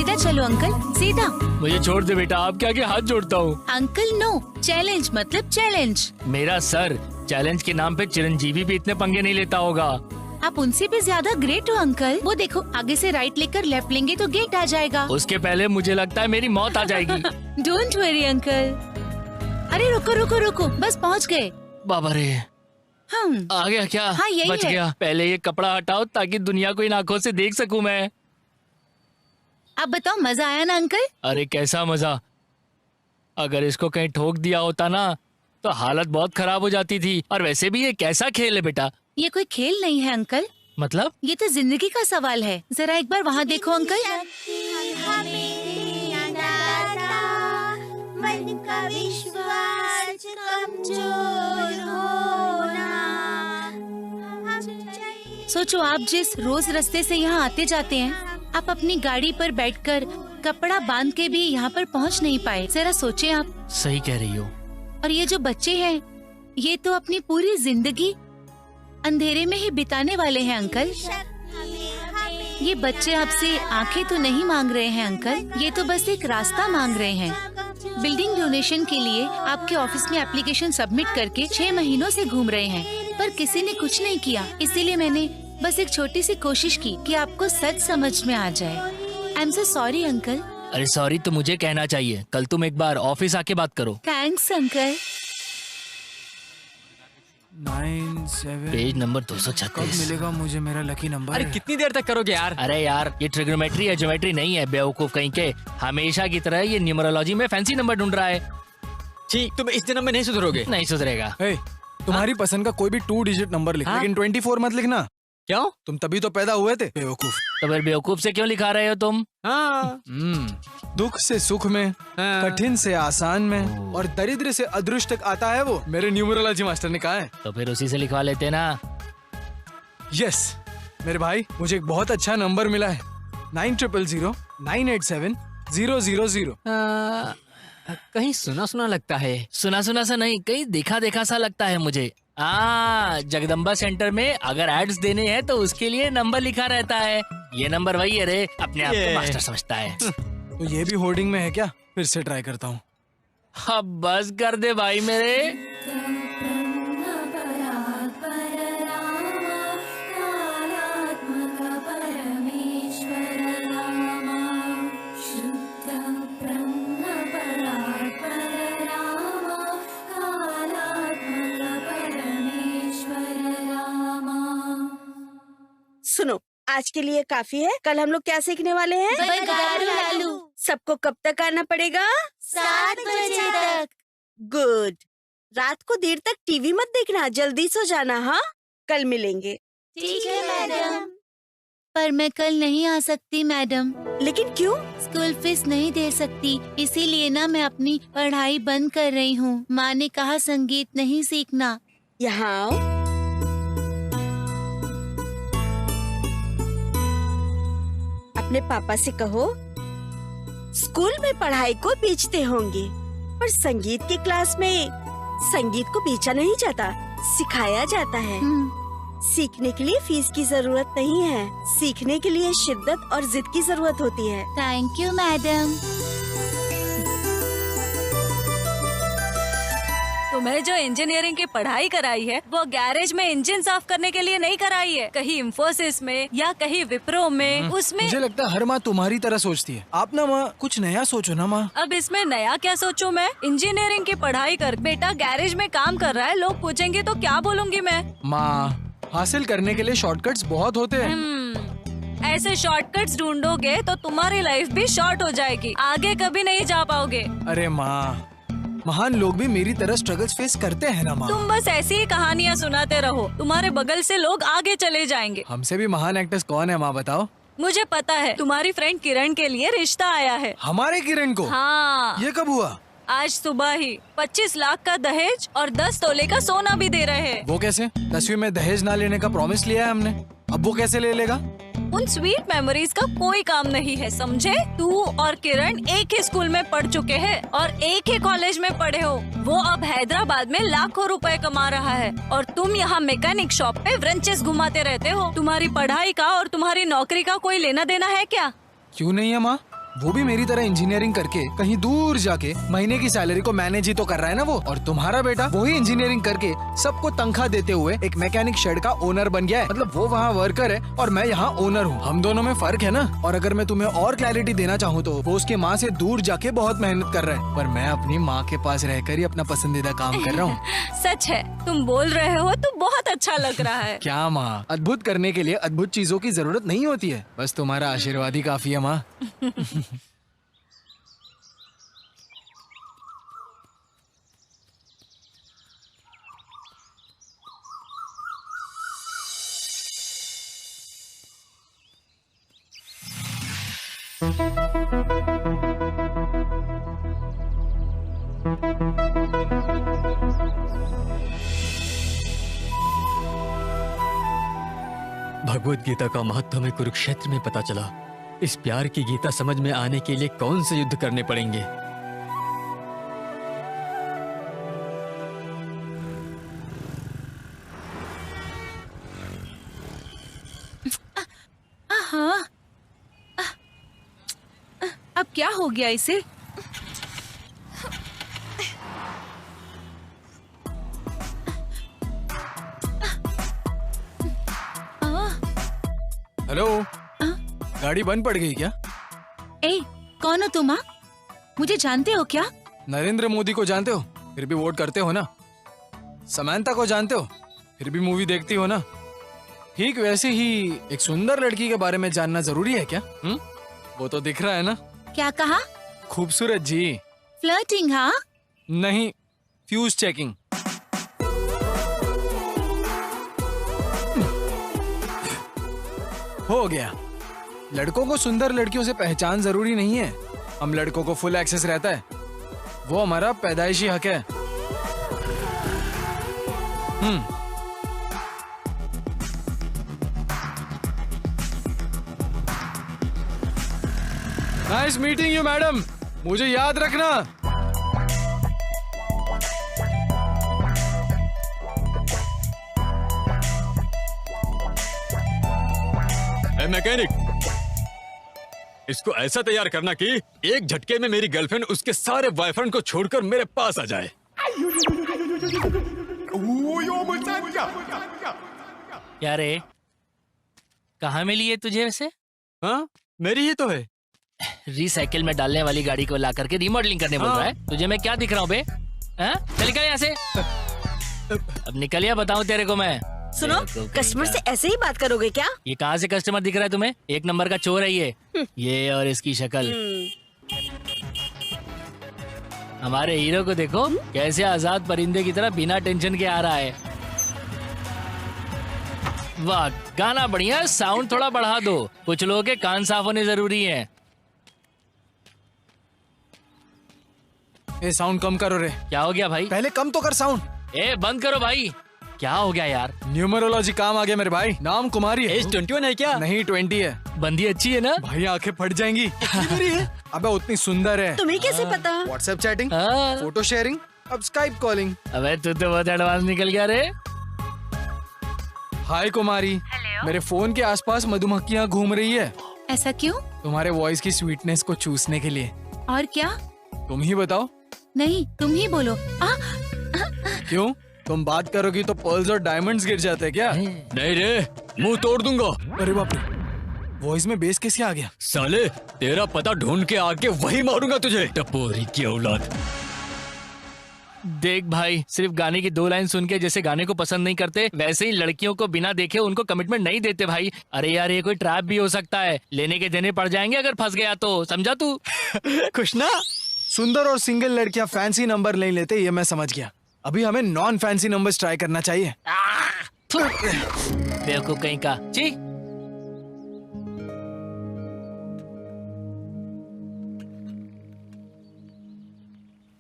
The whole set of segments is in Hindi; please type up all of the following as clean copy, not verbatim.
सीधा चलो अंकल, सीधा। मुझे छोड़ दे बेटा, आपके आगे हाथ जोड़ता हूँ। अंकल नो, चैलेंज मतलब चैलेंज। मेरा सर, चैलेंज के नाम पे चिरंजीवी भी इतने पंगे नहीं लेता होगा। आप उनसे भी ज्यादा ग्रेट हो अंकल। वो देखो, आगे से राइट लेकर लेफ्ट लेंगे तो गेट आ जाएगा। उसके पहले मुझे लगता है मेरी मौत आ जाएगी। Don't worry uncle. अरे रुको रुको रुको, बस पहुँच गए। बाबा रे, आ गया क्या? हाँ, यही बच है। गया। पहले ये कपड़ा हटाओ ताकि दुनिया को इन आंखों से देख सकूं मैं। अब बताओ, मजा आया ना अंकल? अरे कैसा मजा। अगर इसको कहीं ठोक दिया होता ना तो हालत बहुत खराब हो जाती थी। और वैसे भी ये कैसा खेल है बेटा? ये कोई खेल नहीं है अंकल, मतलब? ये तो जिंदगी का सवाल है। जरा एक बार वहाँ देखो अंकल। मन का विश्वास कमजोर होना। सोचो, आप जिस रोज रास्ते से यहाँ आते जाते हैं, आप अपनी गाड़ी पर बैठकर कपड़ा बांध के भी यहाँ पर पहुँच नहीं पाए। जरा सोचे आप। सही कह रही हो। और ये जो बच्चे हैं, ये तो अपनी पूरी जिंदगी अंधेरे में ही बिताने वाले हैं अंकल। ये बच्चे आपसे आंखें तो नहीं मांग रहे हैं अंकल, ये तो बस एक रास्ता मांग रहे हैं। बिल्डिंग डोनेशन के लिए आपके ऑफिस में एप्लीकेशन सबमिट करके 6 महीनों से घूम रहे हैं, पर किसी ने कुछ नहीं किया। इसीलिए मैंने बस एक छोटी सी कोशिश की कि आपको सच समझ में आ जाए। I am so sorry uncle. अरे सॉरी तो मुझे कहना चाहिए। कल तुम एक बार ऑफिस आके बात करो। Thanks uncle. 97 पेज नंबर कब 236। मिलेगा मुझे मेरा लकी नंबर? अरे कितनी देर तक करोगे यार? अरे यार, ये ट्रिग्नोमेट्री है, ज्योमेट्री नहीं है बेवकूफ कहीं के। हमेशा की तरह ये न्यूमरोलॉजी में फैंसी नंबर ढूंढ रहा है। ठीक, तुम इस जन्म में नहीं सुधरोगे। नहीं सुधरेगा। हे, तुम्हारी पसंद का कोई भी 2 डिजिट नंबर लिख, हाँ? लेकिन 24 मत लिखना। क्यों? तुम तभी तो पैदा हुए थे बेवकूफ। तो फिर बेवकूफ से क्यों लिखा रहे हो तुम? हाँ। दुख से सुख में, हाँ। कठिन से आसान में, और दरिद्र से अदृष्ट तक आता है वो। मेरे न्यूमरोलॉजी मास्टर ने कहा है। तो फिर उसी से लिखवा लेते ना। यस मेरे भाई, मुझे एक बहुत अच्छा नंबर मिला है। 9000 987 000। कहीं सुना सुना लगता है। सुना सुना सा नहीं, कहीं देखा देखा सा लगता है मुझे। जगदम्बा सेंटर में अगर एड्स देने हैं तो उसके लिए नंबर लिखा रहता है। ये नंबर वही है रे, अपने आप को मास्टर समझता है। तो ये भी होर्डिंग में है क्या? फिर से ट्राई करता हूँ। अब बस कर दे भाई मेरे। सुनो, आज के लिए काफी है। कल हम लोग क्या सीखने वाले हैं? बंगारू लालू। सबको कब तक आना पड़ेगा? 7 बजे तक। गुड। रात को देर तक टीवी मत देखना, जल्दी सो जाना। हाँ, कल मिलेंगे। ठीक है मैडम। पर मैं कल नहीं आ सकती मैडम। लेकिन क्यों? स्कूल फीस नहीं दे सकती, इसीलिए ना मैं अपनी पढ़ाई बंद कर रही हूँ। माँ ने कहा संगीत नहीं सीखना। यहाँ आओ। अपने पापा से कहो, स्कूल में पढ़ाई को बेचते होंगे, पर संगीत की क्लास में संगीत को बेचा नहीं जाता, सिखाया जाता है। सीखने के लिए फीस की जरूरत नहीं है, सीखने के लिए शिद्दत और जिद की जरूरत होती है। Thank you madam. तुम्हें जो इंजीनियरिंग की पढ़ाई कराई है वो गैरेज में इंजन साफ करने के लिए नहीं कराई है, कहीं इंफोसिस में या कहीं विप्रो में। उसमें मुझे लगता है हर माँ तुम्हारी तरह सोचती है। आप ना माँ कुछ नया सोचो ना माँ। अब इसमें नया क्या सोचूं मैं? इंजीनियरिंग की पढ़ाई कर बेटा गैरेज में काम कर रहा है, लोग पूछेंगे तो क्या बोलूंगी मैं? माँ, हासिल करने के लिए शॉर्टकट्स बहुत होते हैं। ऐसे शॉर्टकट्स ढूंढोगे तो तुम्हारी लाइफ भी शॉर्ट हो जाएगी, आगे कभी नहीं जा पाओगे। अरे माँ, महान लोग भी मेरी तरह स्ट्रगल्स फेस करते हैं ना माँ। तुम बस ऐसी ही कहानियाँ सुनाते रहो, तुम्हारे बगल से लोग आगे चले जाएंगे। हमसे भी महान एक्टर्स कौन है माँ, बताओ? मुझे पता है, तुम्हारी फ्रेंड किरण के लिए रिश्ता आया है। हमारे किरण को? हाँ, ये कब हुआ? आज सुबह ही 25 लाख का दहेज और 10 तोले का सोना भी दे रहे हैं। वो कैसे? 10वीं में दहेज ना लेने का प्रॉमिस लिया है हमने, अब वो कैसे ले लेगा? उन स्वीट मेमोरीज का कोई काम नहीं है, समझे? तू और किरण एक ही स्कूल में पढ़ चुके हैं और एक ही कॉलेज में पढ़े हो। वो अब हैदराबाद में लाखों रुपए कमा रहा है और तुम यहाँ मैकेनिक शॉप पे व्रंचेस घुमाते रहते हो। तुम्हारी पढ़ाई का और तुम्हारी नौकरी का कोई लेना देना है क्या? क्यों नहीं है माँ? वो भी मेरी तरह इंजीनियरिंग करके कहीं दूर जाके महीने की सैलरी को मैनेज ही तो कर रहा है ना वो। और तुम्हारा बेटा वही इंजीनियरिंग करके सबको तनख्वाह देते हुए एक मैकेनिक शेड का ओनर बन गया है। मतलब वो वहाँ वर्कर है और मैं यहाँ ओनर हूँ। हम दोनों में फर्क है ना। और अगर मैं तुम्हें और क्लैरिटी देना चाहूँ तो वो उसकी माँ से दूर जाके बहुत मेहनत कर रहा है, पर मैं अपनी माँ के पास रहकर ही अपना पसंदीदा काम कर रहा हूँ। सच है, तुम बोल रहे हो तो बहुत अच्छा लग रहा है। क्या माँ, अद्भुत करने के लिए अद्भुत चीजों की जरूरत नहीं होती है, बस तुम्हारा आशीर्वाद ही काफी है माँ। भगवत गीता का महत्व हमें कुरुक्षेत्र में पता चला। इस प्यार की गीता समझ में आने के लिए कौन से युद्ध करने पड़ेंगे। हाँ, अब क्या हो गया इसे? हेलो, गाड़ी बंद पड़ गई क्या? ए, कौन हो तुम? हाँ? मुझे जानते हो क्या? नरेंद्र मोदी को जानते हो, फिर भी वोट करते हो ना। समंता को जानते हो, फिर भी मूवी देखती हो ना। ठीक वैसे ही एक सुंदर लड़की के बारे में जानना जरूरी है क्या? वो तो दिख रहा है ना। क्या कहा? खूबसूरत जी। फ्लर्टिंग? हाँ, नहीं, फ्यूज चेकिंग। हो गया। लड़कों को सुंदर लड़कियों से पहचान जरूरी नहीं है। हम लड़कों को फुल एक्सेस रहता है, वो हमारा पैदाइशी हक है। नाइस मीटिंग यू मैडम, मुझे याद रखना। मैकेनिक, इसको ऐसा तैयार करना कि एक झटके में मेरी गर्लफ्रेंड उसके सारे बॉयफ्रेंड को छोड़कर मेरे पास आ जाए। क्या रे, कहाँ मिली है तुझे वैसे? हाँ, मेरी ही तो है। रिसाइकिल में डालने वाली गाड़ी को ला करके रिमॉडलिंग करने बोल रहा है। तुझे मैं क्या दिख रहा हूँ बे? हाँ? चल निकल यहाँ से। अब निकलिया, बताऊँ तेरे को मैं। सुनो, कस्टमर से ऐसे ही बात करोगे क्या? ये कहाँ से कस्टमर दिख रहा है तुम्हें? एक नंबर का चोर है ये और इसकी शक्ल। हमारे हीरो को देखो कैसे आजाद परिंदे की तरह बिना टेंशन के आ रहा है। वाह, गाना बढ़िया, साउंड थोड़ा बढ़ा दो। कुछ लोगों के कान साफ होने जरूरी हैं। ए, साउंड कम करो रे। क्या हो गया भाई? पहले कम तो कर साउंड। ए, बंद करो भाई। क्या हो गया यार? न्यूमरोलॉजी काम आ गया मेरे भाई। नाम कुमारी है। एज 21 है क्या? नहीं, 20 है। बंदी अच्छी है ना? भाई आंखें फट जाएंगी। अबे उतनी सुंदर है। तुम्हें कैसे पता? व्हाट्सएप चैटिंग, हाँ। फोटो शेयरिंग, अब स्काइप कॉलिंग। अबे तू तो बहुत एडवांस निकल गया रे। हाय कुमारी, मेरे फोन के आसपास मधुमक्खियाँ घूम रही है ऐसा क्यों? तुम्हारे वॉइस की स्वीटनेस को चूसने के लिए। और क्या? तुम ही बताओ। नहीं, तुम ही बोलो। क्यों, तुम बात करोगी तो पर्ल्स और डायमंड्स गिर जाते हैं क्या? नहीं रे, मुंह तोड़ दूंगा। अरे बाप रे, वॉइस में बेस कैसे आ गया? साले, तेरा पता ढूंढ के आके वही मारूंगा तुझे, टपोरी की औलाद। देख भाई, सिर्फ गाने की 2 लाइन सुन के जैसे गाने को पसंद नहीं करते, वैसे ही लड़कियों को बिना देखे उनको कमिटमेंट नहीं देते भाई। अरे यार, ये कोई ट्रैप भी हो सकता है, लेने के देने पड़ जाएंगे अगर फंस गया तो, समझा तू? खुश ना? सुंदर और सिंगल लड़कियां फैंसी नंबर नहीं लेते, ये मैं समझ गया। अभी हमें नॉन फैंसी नंबर्स ट्राई करना चाहिए। बेवकूफ कहीं का। ची,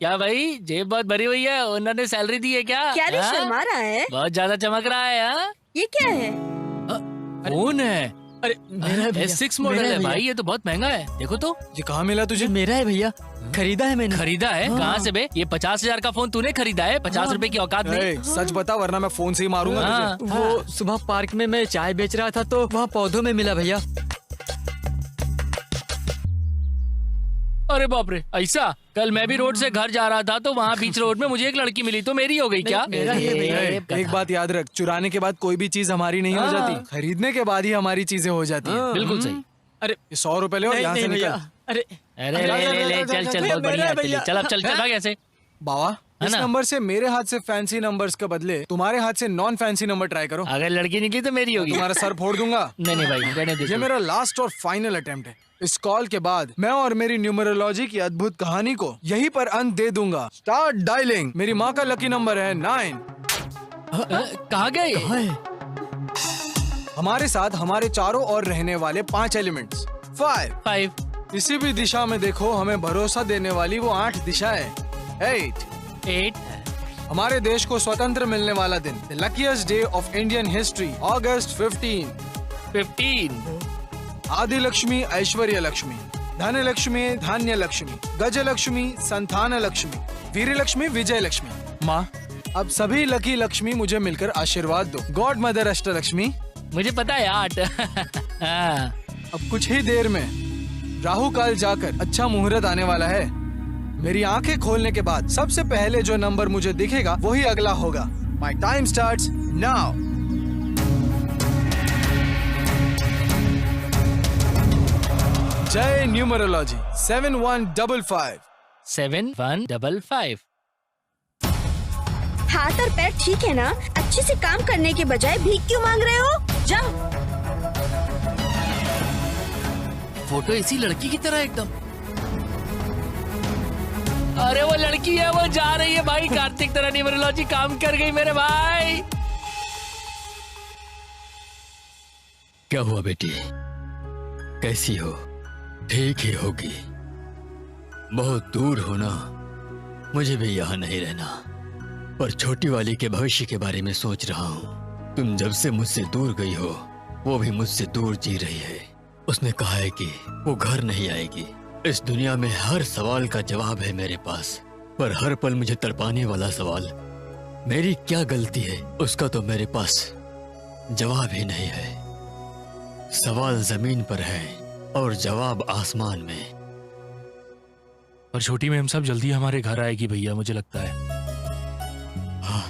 क्या भाई, जेब बहुत भरी हुई है? ओनर ने सैलरी दी है क्या? क्या रे, हाँ? शर्मा रहा है? बहुत ज्यादा चमक रहा है। हाँ? ये क्या है? फोन है। अरे मेरा है भैया, S6 मॉडल मेरा है भैया। भाई, ये तो बहुत महंगा है। देखो तो। ये कहाँ मिला तुझे? मेरा है भैया, खरीदा है मैंने। खरीदा है? कहाँ से बे? ये 50,000 का फोन तूने खरीदा है? 50 रुपए की औकात नहीं। ए, सच बता वरना मैं फोन से ही मारूंगा हाँ। तुझे। वो सुबह पार्क में मैं चाय बेच रहा था तो वहाँ पौधों में मिला भैया। अरे बाप रे, ऐसा? कल मैं भी रोड से घर जा रहा था तो वहाँ बीच रोड में मुझे एक लड़की मिली तो मेरी हो गई क्या? मेरा ही है भैया। एक बात याद रख, चुराने के बाद कोई भी चीज हमारी नहीं हो जाती, खरीदने के बाद ही हमारी चीजें हो जाती है। बिल्कुल सही। अरे 100 रुपए ले और यहाँ से निकल। अरे अरे ले चल चल, बहुत बढ़िया, चल चल अब चल भाग ऐसे। बाबा, इस ना? नंबर से मेरे हाथ से फैंसी नंबर्स के बदले तुम्हारे हाथ से नॉन फैंसी नंबर ट्राई करो। अगर लड़की निकली तो मेरी होगी। तुम्हारा सर फोड़ दूंगा। नहीं भाई, रहने दे। ये मेरा लास्ट और फाइनल अटेम्प्ट है। इस कॉल के बाद मैं और मेरी न्यूमरोलॉजी की अद्भुत कहानी को यहीं पर अंत दे दूंगा। Start dialling. मेरी माँ का लकी नंबर है 9। कहाँ गए? हमारे साथ हमारे चारों ओर रहने वाले 5 एलिमेंट्स। 5। 5। किसी भी दिशा में देखो हमें भरोसा देने वाली वो 8 दिशाएं। 8। 8। हमारे देश को स्वतंत्र मिलने वाला दिन, the luckiest day of Indian history, August 15। 15। आदि लक्ष्मी, ऐश्वर्य लक्ष्मी, धन लक्ष्मी, धान्य लक्ष्मी, गज लक्ष्मी, संतान लक्ष्मी, वीर लक्ष्मी, विजय लक्ष्मी। माँ, अब सभी लकी लक्ष्मी मुझे मिलकर आशीर्वाद दो। God mother Ashtalakshmi. मुझे पता है 8। हाँ। अब कुछ ही देर में राहु काल जाकर अच्छा मुहूर्त आने वाला है। मेरी आंखें खोलने के बाद सबसे पहले जो नंबर मुझे दिखेगा वही अगला होगा। My time starts now. जय न्यूमरोलॉजी। 7155। 7155। हाथ और पैर ठीक है ना? अच्छे से काम करने के बजाय भीख क्यों मांग रहे हो? जाओ। फोटो इसी लड़की की तरह एकदम। अरे वो लड़की है, वो जा रही है भाई। कार्तिक तरह न्यूमरोलॉजी काम कर गई मेरे भाई। क्या हुआ बेटी, कैसी हो? ठीक ही होगी। बहुत दूर हो ना, मुझे भी यहाँ नहीं रहना, पर छोटी वाली के भविष्य के बारे में सोच रहा हूँ। तुम जब से मुझसे दूर गई हो, वो भी मुझसे दूर जी रही है। उसने कहा है कि वो घर नहीं आएगी। इस दुनिया में हर सवाल का जवाब है मेरे पास, पर हर पल मुझे तड़पाने वाला सवाल, मेरी क्या गलती है, उसका तो मेरे पास जवाब ही नहीं है। सवाल जमीन पर है और जवाब आसमान में। और छोटी मैम सब जल्दी हमारे घर आएगी भैया, मुझे लगता है। हाँ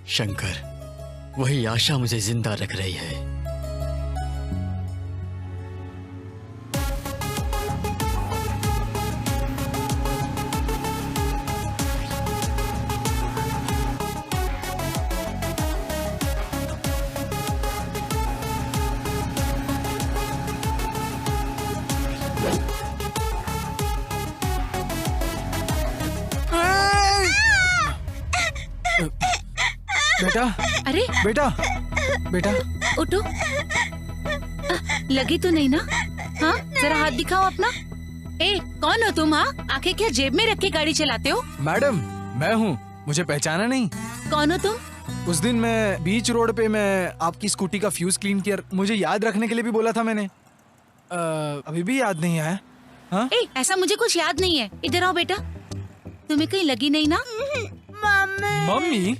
शंकर, वही आशा मुझे जिंदा रख रही है। बेटा, अरे बेटा, बेटा, उठो। लगी तो नहीं ना? हाँ, जरा हाथ दिखाओ अपना। ए, कौन हो तुम? हाँ, आंखें क्या जेब में रख के गाड़ी चलाते हो? मैडम, मैं हूँ। मुझे पहचाना नहीं? कौन हो तुम? उस दिन मैं बीच रोड पे मैं आपकी स्कूटी का फ्यूज क्लीन किया, मुझे याद रखने के लिए भी बोला था मैंने। अभी भी याद नहीं आया? हाँ? ए, ऐसा मुझे कुछ याद नहीं है। इधर आओ बेटा। तुम्हें कहीं लगी नहीं ना? मम्मी,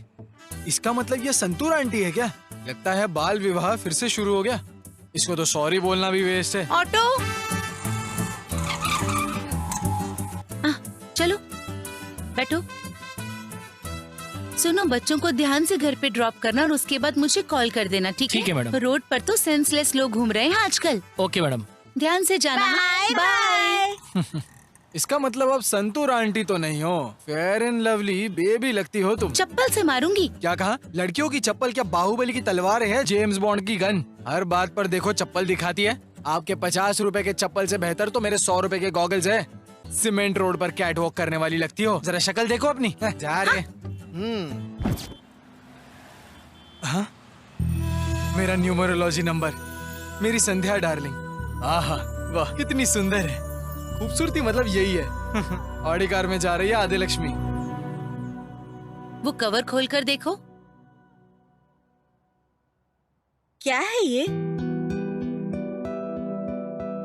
इसका मतलब ये संतूर आंटी है क्या? लगता है बाल विवाह फिर से शुरू हो गया। इसको तो सॉरी बोलना भी वेस्ट है। ऑटो, चलो बैठो। सुनो, बच्चों को ध्यान से घर पे ड्रॉप करना और उसके बाद मुझे कॉल कर देना, ठीक है? ठीक है मैडम। रोड पर तो सेंसलेस लोग घूम रहे हैं आजकल। Okay madam. ध्यान से जाना। बाय। इसका मतलब अब संतूर आंटी तो नहीं हो, फेयर एंड लवली बेबी लगती हो तुम। चप्पल से मारूंगी। क्या कहा? लड़कियों की चप्पल क्या बाहुबली की तलवार है, जेम्स बॉन्ड की गन? हर बात पर देखो चप्पल दिखाती है। आपके 50 रुपए के चप्पल से बेहतर तो मेरे 100 रुपए के गॉगल्स है। सीमेंट रोड पर कैट वॉक करने वाली लगती हो। जरा शक्ल देखो अपनी। जा रे। हाँ? मेरा न्यूमरोलॉजी नंबर, मेरी संध्या डार्लिंग। आहा, वाह कितनी सुंदर है। खूबसूरती मतलब यही है। ऑडी कार में जा रही है आदि लक्ष्मी। वो कवर खोल कर देखो। क्या है ये?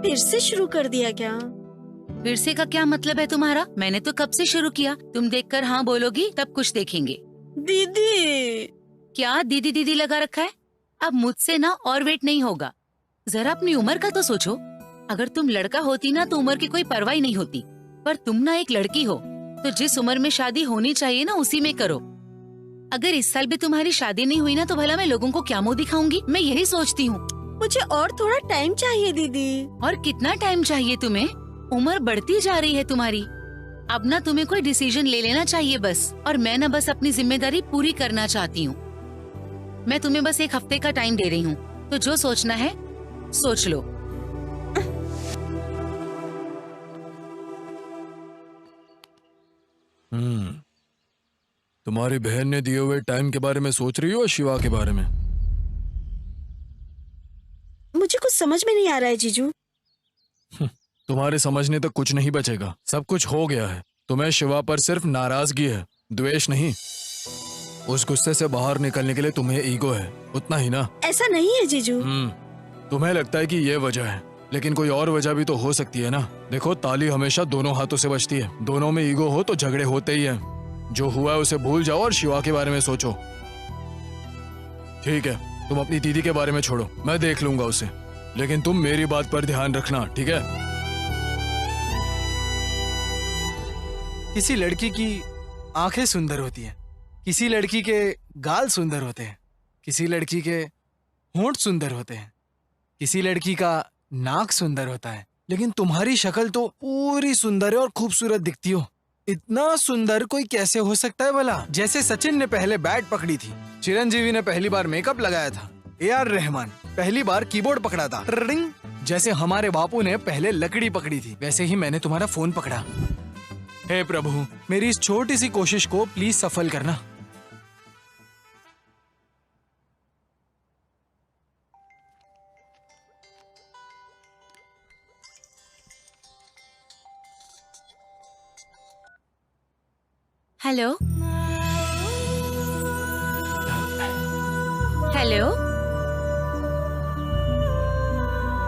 फिर से शुरू कर दिया क्या? फिर से का क्या मतलब है तुम्हारा? मैंने तो कब से शुरू किया। तुम देखकर हाँ बोलोगी तब कुछ देखेंगे। दीदी, क्या दीदी दीदी लगा रखा है? अब मुझसे ना और वेट नहीं होगा। जरा अपनी उम्र का तो सोचो। अगर तुम लड़का होती ना तो उम्र की कोई परवाह ही नहीं होती। पर तुम ना एक लड़की हो, तो जिस उम्र में शादी होनी चाहिए ना उसी में करो। अगर इस साल भी तुम्हारी शादी नहीं हुई ना तो भला मैं लोगों को क्या मुंह दिखाऊंगी? मैं यही सोचती हूँ। मुझे और थोड़ा टाइम चाहिए दीदी। और कितना टाइम चाहिए तुम्हें? उम्र बढ़ती जा रही है तुम्हारी। अब ना तुम्हें कोई डिसीजन ले लेना चाहिए बस। और मैं ना बस अपनी जिम्मेदारी पूरी करना चाहती हूँ। मैं तुम्हें बस 1 हफ्ते का टाइम दे रही हूँ, तो जो सोचना है सोच लो। तुम्हारी बहन ने दिए हुए टाइम के बारे में सोच रही हो, शिवा के बारे में? मुझे कुछ समझ में नहीं आ रहा है जीजू। तुम्हारे समझने तक कुछ नहीं बचेगा। सब कुछ हो गया है। तुम्हें शिवा पर सिर्फ नाराजगी है, द्वेष नहीं। उस गुस्से से बाहर निकलने के लिए तुम्हें ईगो है, उतना ही ना? ऐसा नहीं है जीजू। तुम्हें लगता है कि ये वजह है, लेकिन कोई और वजह भी तो हो सकती है ना। देखो, ताली हमेशा दोनों हाथों से बजती है। दोनों में ईगो हो तो झगड़े होते ही हैं। जो हुआ है उसे भूल जाओ और शिवा के बारे में सोचो। ठीक है, तुम अपनी दीदी के बारे में छोड़ो, मैं देख लूंगा उसे। लेकिन तुम मेरी बात पर ध्यान रखना, ठीक है? किसी लड़की की आंखें सुंदर होती हैं, किसी लड़की के गाल सुंदर होते हैं, किसी लड़की के होंठ सुंदर होते हैं, किसी लड़की का नाक सुंदर होता है, लेकिन तुम्हारी शक्ल तो पूरी सुंदर है और खूबसूरत दिखती हो। इतना सुंदर कोई कैसे हो सकता है भला? जैसे सचिन ने पहले बैट पकड़ी थी, चिरंजीवी ने पहली बार मेकअप लगाया था, AR रहमान पहली बार कीबोर्ड पकड़ा था, ट्रिंग। जैसे हमारे बापू ने पहले लकड़ी पकड़ी थी, वैसे ही मैंने तुम्हारा फोन पकड़ा। हे प्रभु, मेरी इस छोटी सी कोशिश को प्लीज सफल करना। हेलो हेलो,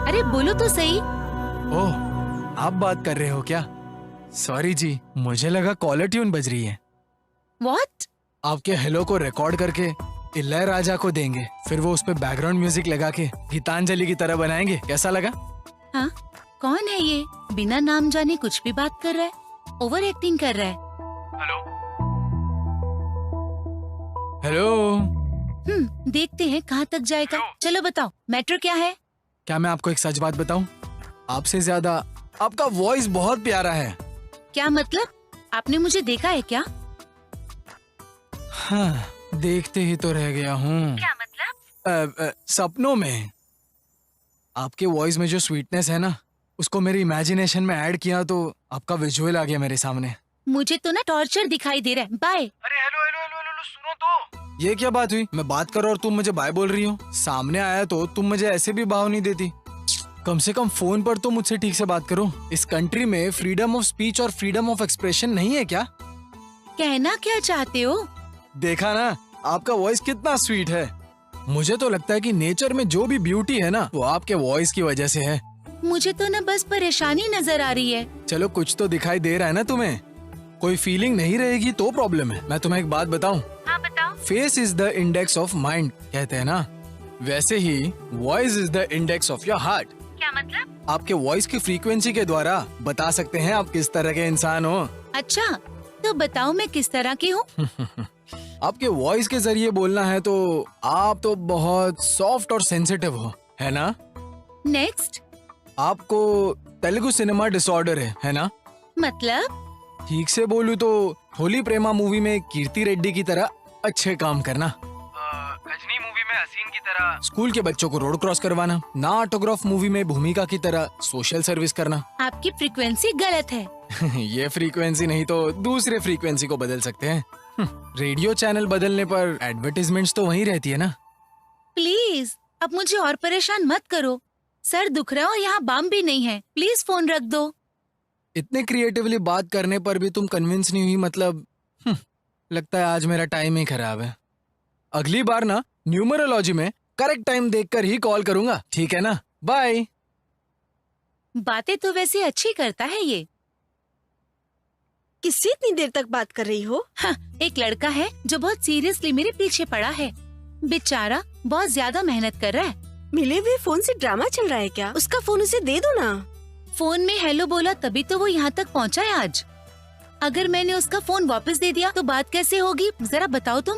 अरे बोलो तो सही। ओह, आप बात कर रहे हो क्या? सॉरी जी, मुझे लगा कॉलर ट्यून बज रही है। व्हाट? आपके हेलो को रिकॉर्ड करके इलैयाराजा को देंगे, फिर वो उस पे बैकग्राउंड म्यूजिक लगा के गीतांजलि की तरह बनाएंगे। कैसा लगा? हाँ, कौन है ये? बिना नाम जाने कुछ भी बात कर रहा है, ओवर एक्टिंग कर रहा है। हेलो। देखते हैं कहाँ तक जाएगा। चलो बताओ, मैटर क्या है? क्या मैं आपको एक सच बात बताऊं? आपसे ज्यादा आपका वॉइस बहुत प्यारा है। क्या मतलब? आपने मुझे देखा है क्या? हाँ, देखते ही तो रह गया हूँ। क्या मतलब? सपनों में। आपके वॉइस में जो स्वीटनेस है ना, उसको मेरी इमेजिनेशन में ऐड किया तो आपका विजुअल आ गया मेरे सामने। मुझे तो ना टॉर्चर दिखाई दे रहा है। बाय। अरे हेलो हेलो हेलो हेलो, सुनो तो। ये क्या बात हुई? मैं बात कर रहा और तुम मुझे बाय बोल रही हो? सामने आया तो तुम मुझे ऐसे भी भाव नहीं देती। कम से कम फोन पर तो मुझसे ठीक से बात करो। इस कंट्री में फ्रीडम ऑफ स्पीच और फ्रीडम ऑफ एक्सप्रेशन नहीं है क्या? कहना क्या चाहते हो? देखा ना, आपका वॉइस कितना स्वीट है। मुझे तो लगता है कि नेचर में जो भी ब्यूटी है ना, वो आपके वॉइस की वजह से है। मुझे तो ना बस परेशानी नजर आ रही है। चलो, कुछ तो दिखाई दे रहा है ना तुम्हें। कोई फीलिंग नहीं रहेगी तो प्रॉब्लम है। मैं तुम्हें एक बात बताऊं? हाँ बताओ। Face is the index of mind कहते हैं ना, वैसे ही voice is the index of your heart. क्या मतलब? आपके वॉइस की फ्रीक्वेंसी के द्वारा बता सकते हैं आप किस तरह के इंसान हो। अच्छा, तो बताओ मैं किस तरह की हूँ? आपके वॉइस के जरिए बोलना है तो आप तो बहुत सॉफ्ट और सेंसिटिव हो, है ना? नेक्स्ट। आपको तेलुगु सिनेमा डिसऑर्डर है ना? मतलब? ठीक से बोलूं तो होली प्रेमा मूवी में कीर्ति रेड्डी की तरह अच्छे काम करना, गजनी मूवी में हसीन की तरह स्कूल के बच्चों को रोड क्रॉस करवाना, ना ऑटोग्राफ मूवी में भूमिका की तरह सोशल सर्विस करना। आपकी फ्रीक्वेंसी गलत है। ये फ्रीक्वेंसी नहीं तो दूसरे फ्रीक्वेंसी को बदल सकते हैं। रेडियो चैनल बदलने पर एडवर्टाइजमेंट्स तो वहीं रहती है ना। प्लीज अब मुझे और परेशान मत करो। सर दुख रहा है और यहाँ बाम भी नहीं है। प्लीज फोन रख दो। इतने क्रिएटिवली बात करने पर भी तुम कन्विंस नहीं हुई, मतलब लगता है आज मेरा टाइम ही खराब है। अगली बार ना न्यूमरोलॉजी में करेक्ट टाइम देखकर ही कॉल करूंगा, ठीक है ना? बाय। बातें तो वैसे अच्छी करता है ये। किससे इतनी देर तक बात कर रही हो? हाँ, एक लड़का है जो बहुत सीरियसली मेरे पीछे पड़ा है। बेचारा बहुत ज्यादा मेहनत कर रहा है। मिले हुए फोन से ड्रामा चल रहा है क्या? उसका फोन उसे दे दो ना। फोन में हेलो बोला तभी तो वो यहाँ तक पहुँचा है आज। अगर मैंने उसका फोन वापस दे दिया तो बात कैसे होगी, जरा बताओ तुम।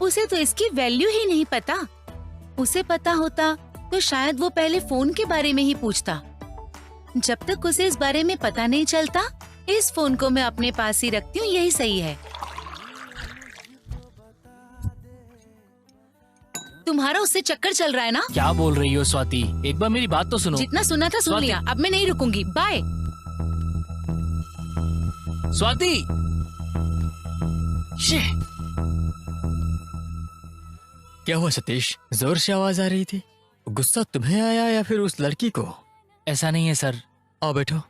उसे तो इसकी वैल्यू ही नहीं पता। उसे पता होता तो शायद वो पहले फोन के बारे में ही पूछता। जब तक उसे इस बारे में पता नहीं चलता, इस फोन को मैं अपने पास ही रखती हूँ, यही सही है। तुम्हारा उससे चक्कर चल रहा है ना? क्या बोल रही हो स्वाति, एक बार मेरी बात तो सुनो। जितना सुना था सुन स्वाति। लिया, अब मैं नहीं रुकूंगी, बाय। स्वाति, क्या हुआ सतीश, जोर से आवाज आ रही थी? गुस्सा तुम्हें आया या फिर उस लड़की को? ऐसा नहीं है सर। आओ बैठो।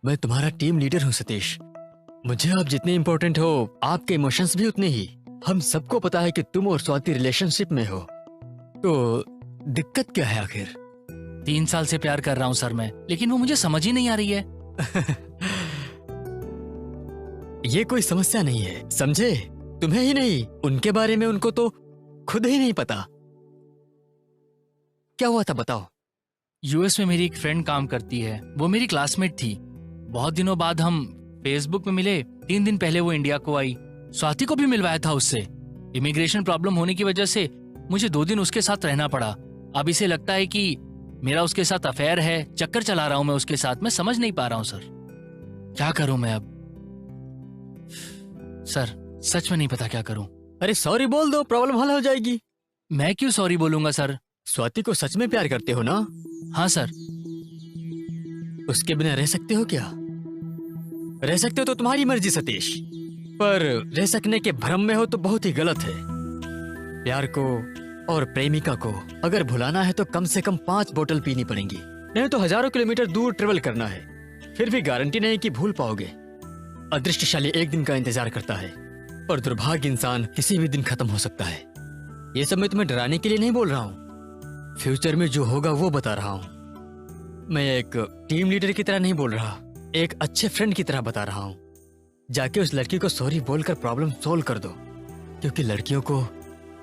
मैं तुम्हारा टीम लीडर हूँ सतीश। मुझे आप जितने इम्पोर्टेंट हो, आपके इमोशंस भी उतने ही। हम सबको पता है कि तुम और स्वाति रिलेशनशिप में हो, तो दिक्कत क्या है आखिर? 3 साल से प्यार कर रहा हूँ सर मैं, लेकिन वो मुझे समझ ही नहीं आ रही है। ये कोई समस्या नहीं है, समझे? तुम्हें ही नहीं, उनके बारे में उनको तो खुद ही नहीं पता। क्या हुआ था बताओ। यूएस में मेरी एक फ्रेंड काम करती है, वो मेरी क्लासमेट थी। बहुत दिनों बाद हम फेसबुक पे मिले। 3 दिन पहले वो इंडिया को आई। स्वाति को भी मिलवाया था उससे। इमिग्रेशन प्रॉब्लम होने की वजह से मुझे 2 दिन उसके साथ रहना पड़ा। अब इसे लगता है कि मेरा उसके साथ अफेयर है, चक्कर चला रहा हूँ मैं उसके साथ। मैं समझ नहीं पा रहा हूँ सर, क्या करूँ मैं अब? सर सच में नहीं पता क्या करूँ। अरे सॉरी बोल दो, प्रॉब्लम हल हो जाएगी। मैं क्यों सॉरी बोलूंगा सर? स्वाति को सच में प्यार करते हो ना? हाँ सर। उसके बिना रह सकते हो क्या? रह सकते हो तो तुम्हारी मर्जी सतीश, पर रह सकने के भ्रम में हो तो बहुत ही गलत है। प्यार को और प्रेमिका को अगर भुलाना है तो कम से कम 5 बोतल पीनी पड़ेंगी, नहीं तो हजारों किलोमीटर दूर ट्रेवल करना है। फिर भी गारंटी नहीं कि भूल पाओगे। अदृष्टशाली एक दिन का इंतजार करता है और दुर्भाग्य इंसान किसी भी दिन खत्म हो सकता है। ये सब मैं तुम्हें डराने के लिए नहीं बोल रहा हूँ, फ्यूचर में जो होगा वो बता रहा हूँ। मैं एक टीम लीडर की तरह नहीं बोल रहा, एक अच्छे फ्रेंड की तरह बता रहा हूँ। जाके उस लड़की को सॉरी बोलकर प्रॉब्लम सोल्व कर दो, क्योंकि लड़कियों को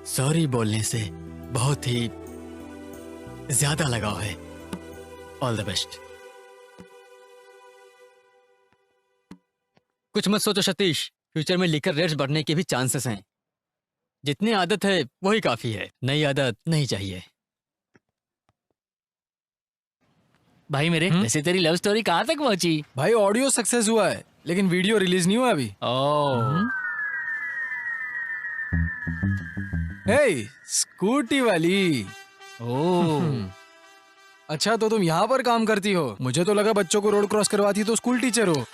सॉरी बोलने से बहुत ही ज्यादा लगाव है। All the best. कुछ मत सोचो सतीश, फ्यूचर में लिकर रेट्स बढ़ने के भी चांसेस हैं। जितनी आदत है वही काफी है, नई आदत नहीं चाहिए। भाई मेरे, वैसे तेरी लव स्टोरी कहाँ तक पहुंची? भाई ऑडियो सक्सेस हुआ है, लेकिन वीडियो रिलीज नहीं हुआ अभी। ओह, हे, स्कूटी वाली। ओह, अच्छा तो तुम यहाँ पर काम करती हो? मुझे तो लगा बच्चों को रोड क्रॉस करवाती तो स्कूल टीचर हो।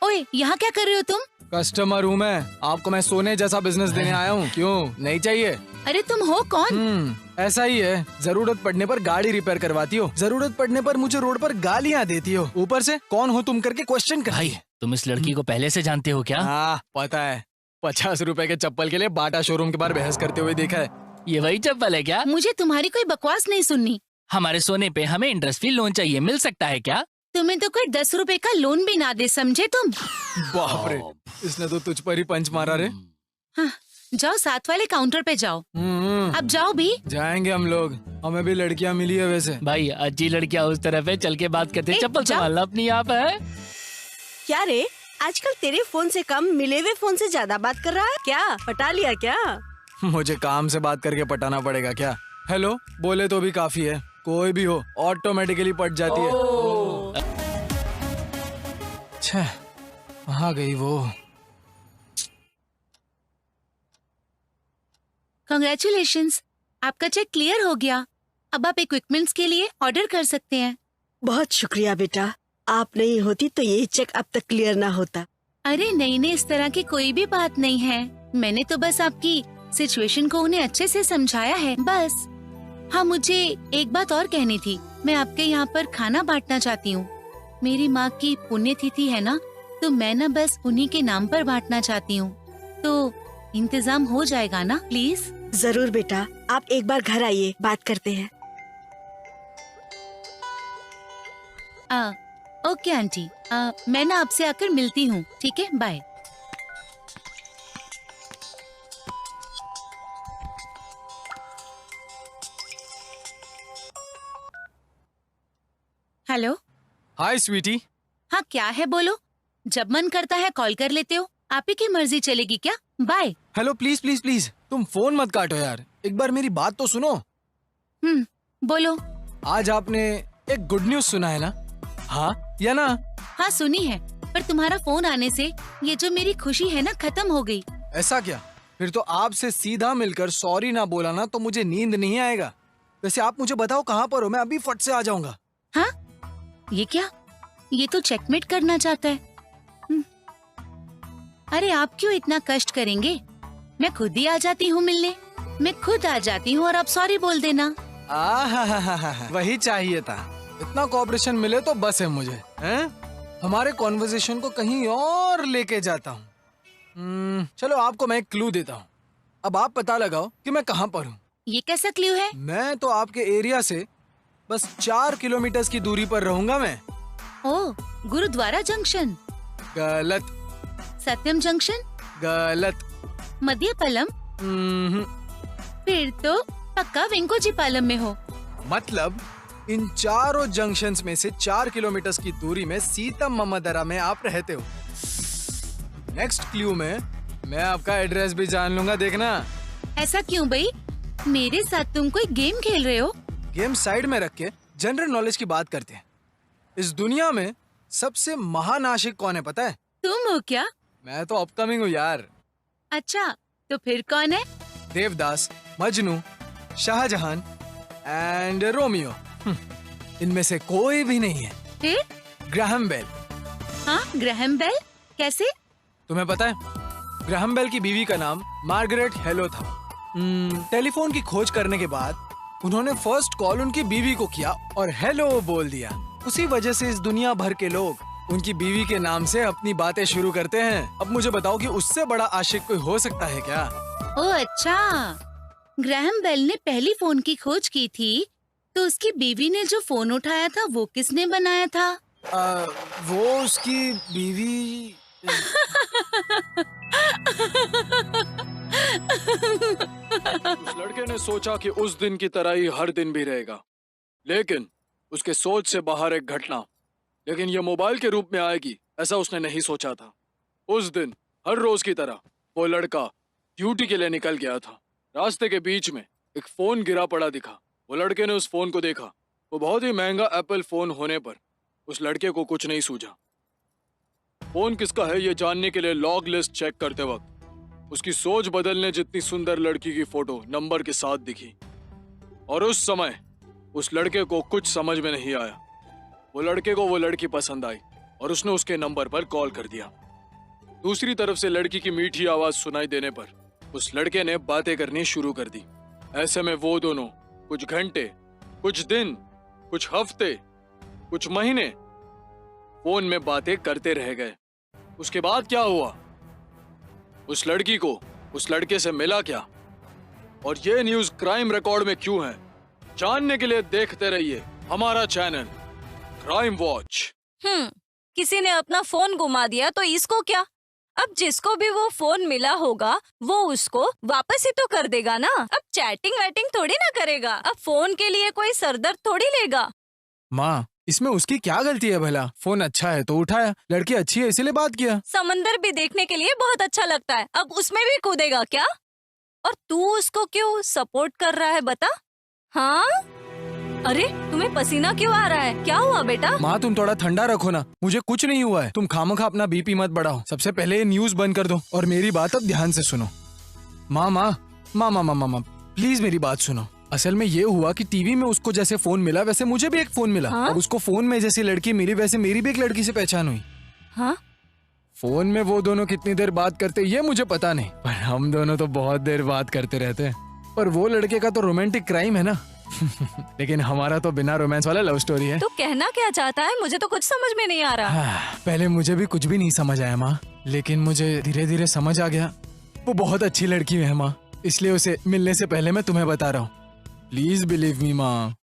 ओए, यहाँ क्या कर रहे हो तुम? कस्टमर हूँ मैं, आपको मैं सोने जैसा बिजनेस देने आया हूँ। क्यों, नहीं चाहिए? अरे तुम हो कौन? ऐसा ही है, जरूरत पड़ने पर गाड़ी रिपेयर करवाती हो, जरूरत पड़ने पर मुझे रोड पर गालियाँ देती हो, ऊपर से कौन हो तुम करके क्वेश्चन करती भाई है। तुम इस लड़की को पहले से जानते हो क्या? हाँ पता है, 50 रुपए के चप्पल के लिए बाटा शोरूम के बाहर बहस करते हुए देखा है। ये वही चप्पल है क्या? मुझे तुम्हारी कोई बकवास नहीं सुननी। हमारे सोने पे हमें इंटरेस्ट फ्री लोन चाहिए, मिल सकता है क्या? तुम्हें तो कोई 10 रुपए का लोन भी ना दे, समझे तुम? बाप रे, इसने तो तुझ पर ही पंच मारा रे। हाँ, जाओ साथ वाले काउंटर पे जाओ। अब जाओ भी। जाएंगे हम लोग, हमें भी लड़कियां मिली है वैसे। भाई अच्छी लड़कियां उस तरफ है, चल के बात करते। चप्पल जाओ। संभालना अपनी। आप है क्या रे, आजकल तेरे फोन से कम मिले हुए फोन से ज्यादा बात कर रहा है क्या? पटा लिया क्या? मुझे काम से बात करके पटाना पड़ेगा क्या? हेलो बोले तो भी काफी है, कोई भी हो ऑटोमेटिकली पट जाती है। छह, कहाँ गई वो? कांग्रेचुलेशंस, आपका चेक क्लियर हो गया। अब आप इक्विपमेंट्स के लिए ऑर्डर कर सकते हैं। बहुत शुक्रिया बेटा, आप नहीं होती तो ये चेक अब तक क्लियर ना होता। अरे नहीं नहीं, इस तरह की कोई भी बात नहीं है। मैंने तो बस आपकी सिचुएशन को उन्हें अच्छे से समझाया है, बस। हाँ, मुझे एक बात और कहनी थी। मैं आपके यहाँ पर खाना बांटना चाहती हूँ। मेरी माँ की पुण्यतिथि है ना, तो मैं ना बस उन्हीं के नाम पर बांटना चाहती हूँ। तो इंतजाम हो जाएगा ना प्लीज? जरूर बेटा, आप एक बार घर आइए, बात करते हैं। ओके आंटी, मैं ना आपसे आकर मिलती हूँ, ठीक है? बाय। हेलो। हाय स्वीटी। हाँ क्या है बोलो। जब मन करता है कॉल कर लेते हो, आप ही की मर्जी चलेगी क्या? Bye. Hello please please please, तुम फोन मत काटो यार, एक बार मेरी बात तो सुनो। बोलो। आज आपने एक गुड न्यूज सुना है ना? हाँ या ना? हाँ सुनी है, पर तुम्हारा फोन आने से ये जो मेरी खुशी है ना खत्म हो गई। ऐसा क्या? फिर तो आपसे सीधा मिलकर सॉरी ना बोला ना तो मुझे नींद नहीं आएगा। वैसे आप मुझे बताओ कहाँ पर हो, मैं अभी फट से आ जाऊंगा। हाँ ये क्या? ये तो चेकमेट करना चाहता है। अरे आप क्यों इतना कष्ट करेंगे? मैं खुद ही आ जाती हूँ मिलने। मैं खुद आ जाती हूँ और आप सॉरी बोल देना। वही चाहिए था। इतना कोऑपरेशन मिले तो बस है मुझे। हैं? हमारे कॉन्वर्सेशन को कहीं और लेके जाता हूँ। चलो आपको मैं एक क्लू देता हूँ, अब आप पता लगाओ कि मैं कहाँ पर हूँ। ये कैसा क्लू है? मैं तो आपके एरिया से बस 4 किलोमीटर की दूरी पर रहूंगा मैं। ओह, गुरुद्वारा जंक्शन। गलत। सत्यम जंक्शन। गलत। मध्यपलम। फिर तो पक्का वेंकोजी पालम में हो। मतलब इन चारों जंक्शंस में से 4 किलोमीटर की दूरी में सीतम ममदरा में आप रहते हो। नेक्स्ट क्लू में मैं आपका एड्रेस भी जान लूंगा, देखना। ऐसा क्यों भाई? मेरे साथ तुम कोई गेम खेल रहे हो? गेम साइड में रख के जनरल नॉलेज की बात करते हैं। इस दुनिया में सबसे महान आशिक कौन है पता है? तुम हो क्या? मैं तो अपकमिंग हूँ यार। अच्छा तो फिर कौन है? Devdas, Majnu, Shahjahan and Romeo. इनमें से कोई भी नहीं है। फिर? Graham Bell. हाँ ग्राहम बेल। कैसे? तुम्हें पता है ग्राहम बेल की बीवी का नाम मार्गरेट हेलो था। टेलीफोन की खोज करने के बाद उन्होंने फर्स्ट कॉल उनकी बीवी को किया और हेलो बोल दिया। उसी वजह से इस दुनिया भर के लोग उनकी बीवी के नाम से अपनी बातें शुरू करते हैं। अब मुझे बताओ कि उससे बड़ा आशिक कोई हो सकता है क्या? ओह अच्छा, ग्राहम बेल ने पहली फोन की खोज की थी, तो उसकी बीवी ने जो फोन उठाया था वो किसने बनाया था? वो उसकी बीवी। उस लड़के ने सोचा कि उस दिन की तरह ही हर दिन भी रहेगा, लेकिन उसके सोच से बाहर एक घटना, लेकिन ये मोबाइल के रूप में आएगी ऐसा उसने नहीं सोचा था। उस दिन हर रोज की तरह वो लड़का ड्यूटी के लिए निकल गया था। रास्ते के बीच में एक फोन गिरा पड़ा दिखा। वो लड़के ने उस फोन को देखा। वो बहुत ही महंगा एप्पल फोन होने पर उस लड़के को कुछ नहीं सूझा। फोन किसका है ये जानने के लिए लॉग लिस्ट चेक करते वक्त उसकी सोच बदलने जितनी सुंदर लड़की की फोटो नंबर के साथ दिखी, और उस समय उस लड़के को कुछ समझ में नहीं आया। वो लड़के को वो लड़की पसंद आई और उसने उसके नंबर पर कॉल कर दिया। दूसरी तरफ से लड़की की मीठी आवाज सुनाई देने पर उस लड़के ने बातें करनी शुरू कर दी। ऐसे में वो दोनों कुछ घंटे, कुछ दिन, कुछ हफ्ते, कुछ महीने फोन में बातें करते रह गए। उसके बाद क्या हुआ? उस लड़की को उस लड़के से मिला क्या? और ये न्यूज़ क्राइम रिकॉर्ड में क्यों है? जानने के लिए देखते रहिए हमारा चैनल क्राइम वॉच। किसी ने अपना फोन गुमा दिया तो इसको क्या? अब जिसको भी वो फोन मिला होगा वो उसको वापस ही तो कर देगा ना। अब चैटिंग वैटिंग थोड़ी ना करेगा। अब फोन के लिए कोई सरदर्द थोड़ी लेगा। माँ, इसमें उसकी क्या गलती है भला? फोन अच्छा है तो उठाया, लड़की अच्छी है इसीलिए बात किया। समंदर भी देखने के लिए बहुत अच्छा लगता है, अब उसमें भी कूदेगा क्या? और तू उसको क्यों सपोर्ट कर रहा है बता? हाँ, अरे तुम्हें पसीना क्यों आ रहा है? क्या हुआ बेटा? माँ तुम थोड़ा ठंडा रखो ना, मुझे कुछ नहीं हुआ है। तुम खामखा अपना बीपी मत बढ़ाओ। सबसे पहले ये न्यूज बंद कर दो और मेरी बात अब ध्यान से सुनो। माँ माँ माँ माँ माँ माँ प्लीज मेरी बात सुनो। असल में ये हुआ कि टीवी में उसको जैसे फोन मिला वैसे मुझे भी एक फोन मिला। हाँ? और उसको फोन में जैसी लड़की मिली वैसे मेरी भी एक लड़की से पहचान हुई। हाँ? फोन में वो दोनों कितनी देर बात करते ये मुझे पता नहीं, पर हम दोनों तो बहुत देर बात करते रहते हैं। पर वो लड़के का तो रोमांटिक क्राइम है ना लेकिन हमारा तो बिना रोमांस वाला लव स्टोरी है। तो कहना क्या चाहता है? मुझे तो कुछ समझ में नहीं आ रहा। पहले मुझे भी कुछ भी नहीं समझ आया माँ, लेकिन मुझे धीरे धीरे समझ आ गया। वो बहुत अच्छी लड़की है माँ, इसलिए उसे मिलने से पहले मैं तुम्हें बता रहा हूँ। प्लीज बिलीव मी माँ।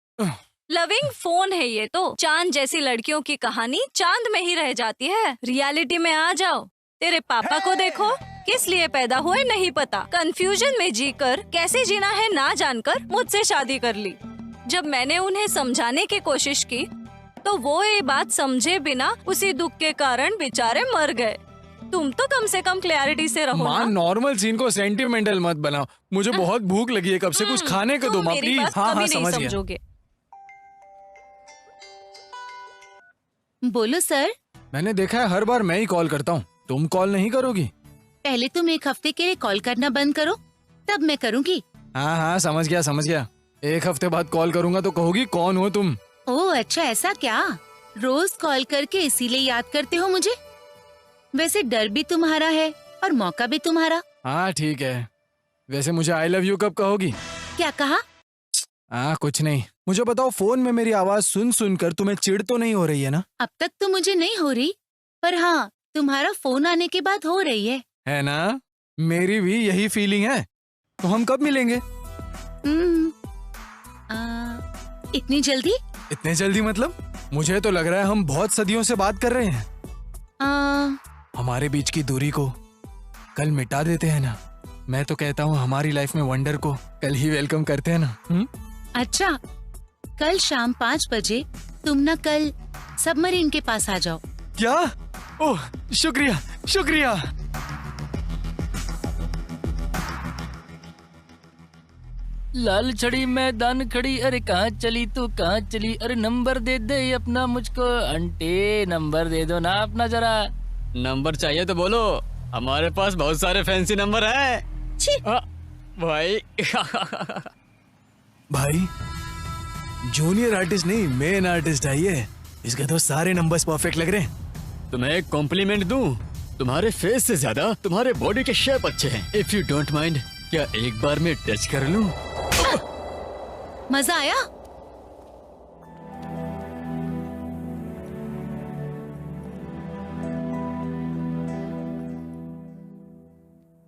लविंग फोन है ये तो। चांद जैसी लड़कियों की कहानी चांद में ही रह जाती है। रियलिटी में आ जाओ। तेरे पापा को देखो, किस लिए पैदा हुए नहीं पता, कंफ्यूजन में जीकर कैसे जीना है ना जानकर मुझसे शादी कर ली। जब मैंने उन्हें समझाने की कोशिश की तो वो ये बात समझे बिना उसी दुख के कारण बेचारे मर गए। तुम तो कम से कम क्लैरिटी से रहो माँ, ना। नॉर्मल सीन को सेंटिमेंटल मत बनाओ। मुझे बहुत भूख लगी है, कब से कुछ खाने को दो तुम माँ, मेरी प्लीज। बात हाँ कभी हाँ, नहीं समझ गया। समझोगे। बोलो सर। मैंने देखा है हर बार मैं ही कॉल करता हूँ, तुम कॉल नहीं करोगी? पहले तुम 1 हफ्ते के लिए कॉल करना बंद करो, तब मैं करूँगी। हाँ हाँ, समझ गया समझ गया। 1 हफ्ते बाद कॉल करूंगा तो कहोगी कौन हो तुम। ओह अच्छा, ऐसा क्या? रोज कॉल करके इसीलिए याद करते हो मुझे? वैसे डर भी तुम्हारा है और मौका भी तुम्हारा। हाँ ठीक है। वैसे मुझे आई लव यू कब कहोगी? क्या कहा? हाँ कुछ नहीं। मुझे बताओ, फोन में मेरी आवाज सुन सुनकर तुम्हें चिढ़ तो नहीं हो रही है ना? अब तक तो मुझे नहीं हो रही, पर हाँ तुम्हारा फोन आने के बाद हो रही है ना? मेरी भी यही फीलिंग है। तो हम कब मिलेंगे? इतनी जल्दी? इतने जल्दी मतलब? मुझे तो लग रहा है हम बहुत सदियों से बात कर रहे हैं। हमारे बीच की दूरी को कल मिटा देते हैं ना। मैं तो कहता हूँ हमारी लाइफ में वंडर को कल ही वेलकम करते हैं ना। अच्छा, कल शाम 5 बजे तुम ना कल सबमरीन के पास आ जाओ। क्या? ओह शुक्रिया शुक्रिया। लाल छड़ी मैदान खड़ी, अरे कहाँ चली तू कहाँ चली, अरे नंबर दे दे अपना मुझको, आंटी नंबर दे दो ना अपना जरा। नंबर चाहिए तो बोलो, हमारे पास बहुत सारे फैंसी नंबर है। भाई भाई जूनियर आर्टिस्ट नहीं, मेन आर्टिस्ट है ये। इसके तो सारे नंबर्स परफेक्ट लग रहे हैं। तुम्हें एक कॉम्प्लीमेंट दूं? तुम्हारे फेस से ज्यादा तुम्हारे बॉडी के शेप अच्छे हैं। इफ यू डोंट माइंड, क्या एक बार में टच कर लूं? मजा आया?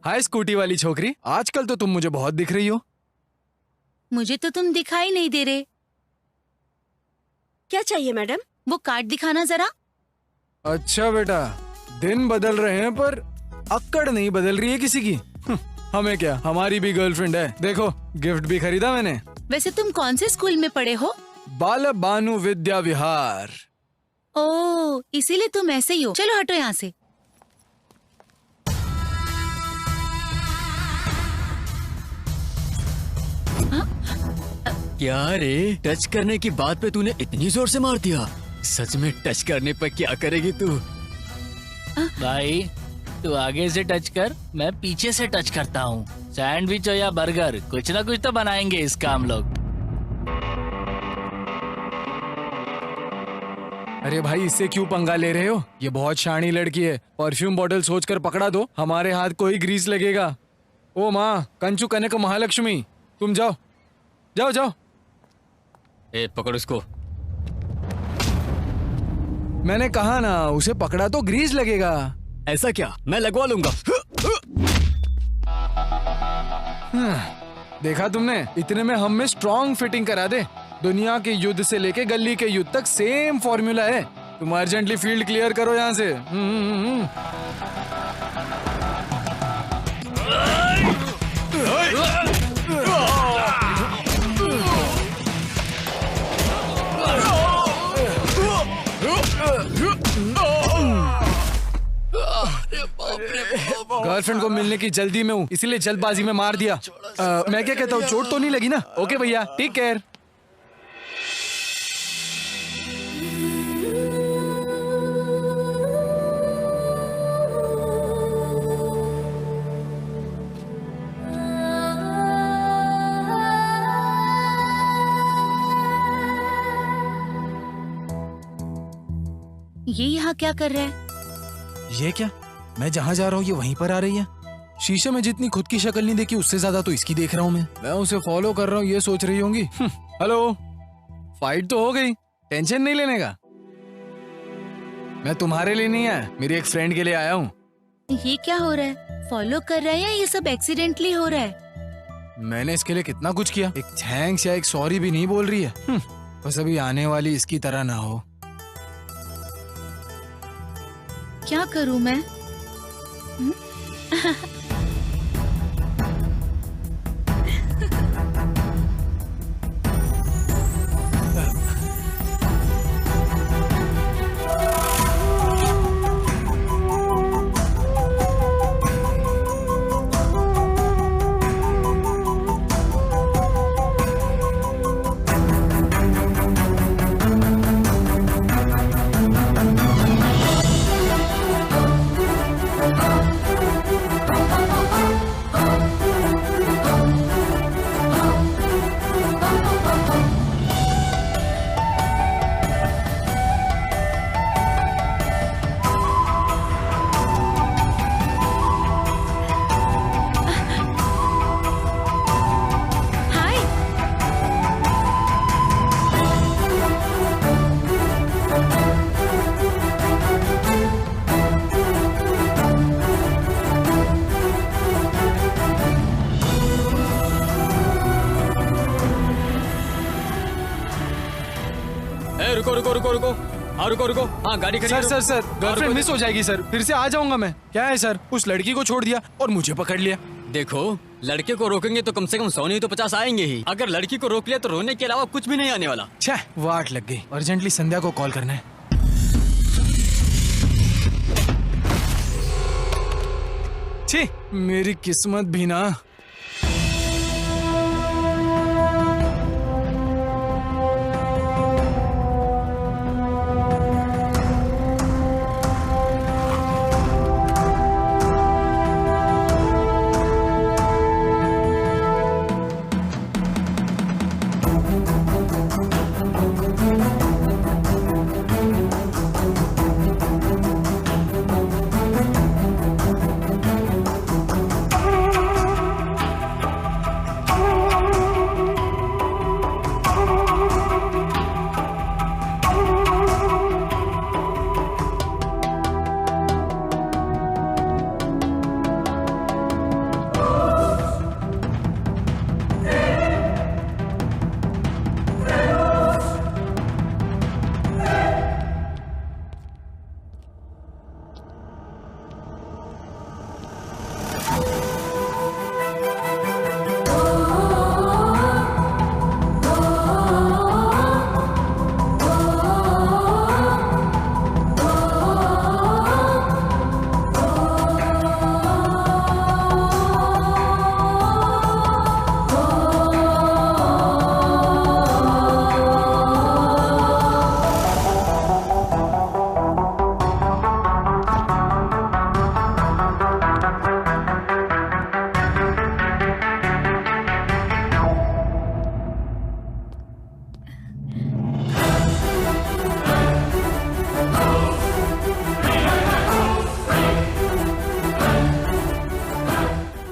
हाय स्कूटी वाली छोकरी, आजकल तो तुम मुझे बहुत दिख रही हो। मुझे तो तुम दिखाई नहीं दे रहे। क्या चाहिए मैडम? वो कार्ड दिखाना जरा। अच्छा बेटा, दिन बदल रहे हैं पर अक्कड़ नहीं बदल रही है किसी की। हमें क्या, हमारी भी गर्लफ्रेंड है। देखो गिफ्ट भी खरीदा मैंने। वैसे तुम कौन से स्कूल में पढ़े हो? बाल बानु विद्या विहार। ओह, इसीलिए तुम ऐसे ही हो। चलो हटो यहाँ से। क्या रे, टच करने की बात पे तूने इतनी जोर से मार दिया? सच में टच करने पर क्या करेगी तू? भाई तू आगे से टच कर, मैं पीछे से टच करता हूँ। सैंडविच हो या बर्गर, कुछ ना कुछ तो बनाएंगे इसका हम लोग। अरे भाई, इससे क्यों पंगा ले रहे हो? ये बहुत शानी लड़की है। परफ्यूम बॉटल सोचकर पकड़ा दो, हमारे हाथ को ही ग्रीस लगेगा। ओ माँ, कंचू कनक महालक्ष्मी, तुम जाओ जाओ जाओ। ए पकड़ उसको। मैंने कहा ना, उसे पकड़ा तो ग्रीस लगेगा। ऐसा क्या? मैं लगवा लूंगा। देखा तुमने, इतने में हम में स्ट्रॉन्ग फिटिंग करा दे। दुनिया के युद्ध से लेके गली के युद्ध तक सेम फॉर्मूला है। तुम अर्जेंटली फील्ड क्लियर करो यहाँ से। गर्लफ्रेंड को मिलने की जल्दी में हूँ, इसीलिए जल्दबाजी में मार दिया। मैं क्या कहता हूँ, चोट तो नहीं लगी ना? ओके भैया, टेक केयर। ये यहाँ क्या कर रहा है? ये क्या? मैं जहाँ जा रहा हूँ ये वहीं पर आ रही है। शीशे में जितनी खुद की शक्ल नहीं देखी, उससे ज्यादा तो इसकी देख रहा हूँ मैं उसे फॉलो कर रहा हूँ, ये सोच रही होंगी। हेलो, फाइट तो हो गई, टेंशन नहीं लेने का। मैं तुम्हारे लिए नहीं आया, मेरी एक फ्रेंड के लिए आया हूँ। ये क्या हो रहा है? फॉलो कर रहा है या ये सब एक्सीडेंटली हो रहा है? मैंने इसके लिए कितना कुछ किया, एक थैंक्स या एक सॉरी भी नहीं बोल रही है। बस अभी आने वाली इसकी तरह ना हो। क्या करूं मैं? रुको रुको रुको, हाँ रुको रुको, हाँ गाड़ी खड़ी सर करो। सर सर हाँ, गर्लफ्रेंड रुको, मिस हो जाएगी सर, फिर से आ जाऊंगा मैं। क्या है सर, उस लड़की को छोड़ दिया और मुझे पकड़ लिया। देखो लड़के को रोकेंगे तो कम से कम 100 नहीं तो 50 आएंगे ही। अगर लड़की को रोक लिया तो रोने के अलावा कुछ भी नहीं आने वाला। छह, वाट लग गई। अर्जेंटली संध्या को कॉल करना है। छी, मेरी किस्मत भी ना।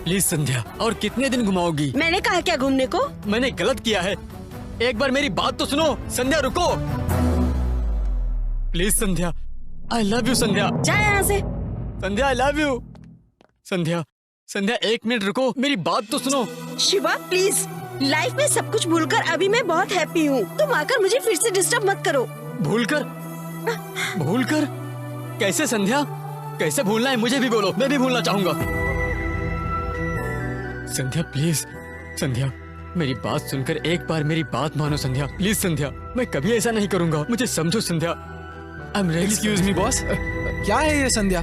प्लीज संध्या, और कितने दिन घुमाओगी? मैंने कहा क्या घूमने को? मैंने गलत किया है, एक बार मेरी बात तो सुनो। संध्या रुको, please Sandhya, I love you Sandhya. जा यहाँ से। संध्या आई लव यू। संध्या, संध्या एक मिनट रुको, मेरी बात तो सुनो। शिवा प्लीज, लाइफ में सब कुछ भूलकर अभी मैं बहुत हैप्पी हूँ। तुम आकर मुझे फिर से डिस्टर्ब मत करो। भूलकर? भूलकर कैसे संध्या, कैसे भूलना है मुझे भी बोलो, मैं भी भूलना चाहूंगा। संध्या प्लीज, संध्या मेरी बात सुनकर एक बार मेरी बात मानो संध्या, प्लीज संध्या, मैं कभी ऐसा नहीं करूंगा, मुझे समझो संध्या। एक्सक्यूज मी बॉस, क्या है ये संध्या?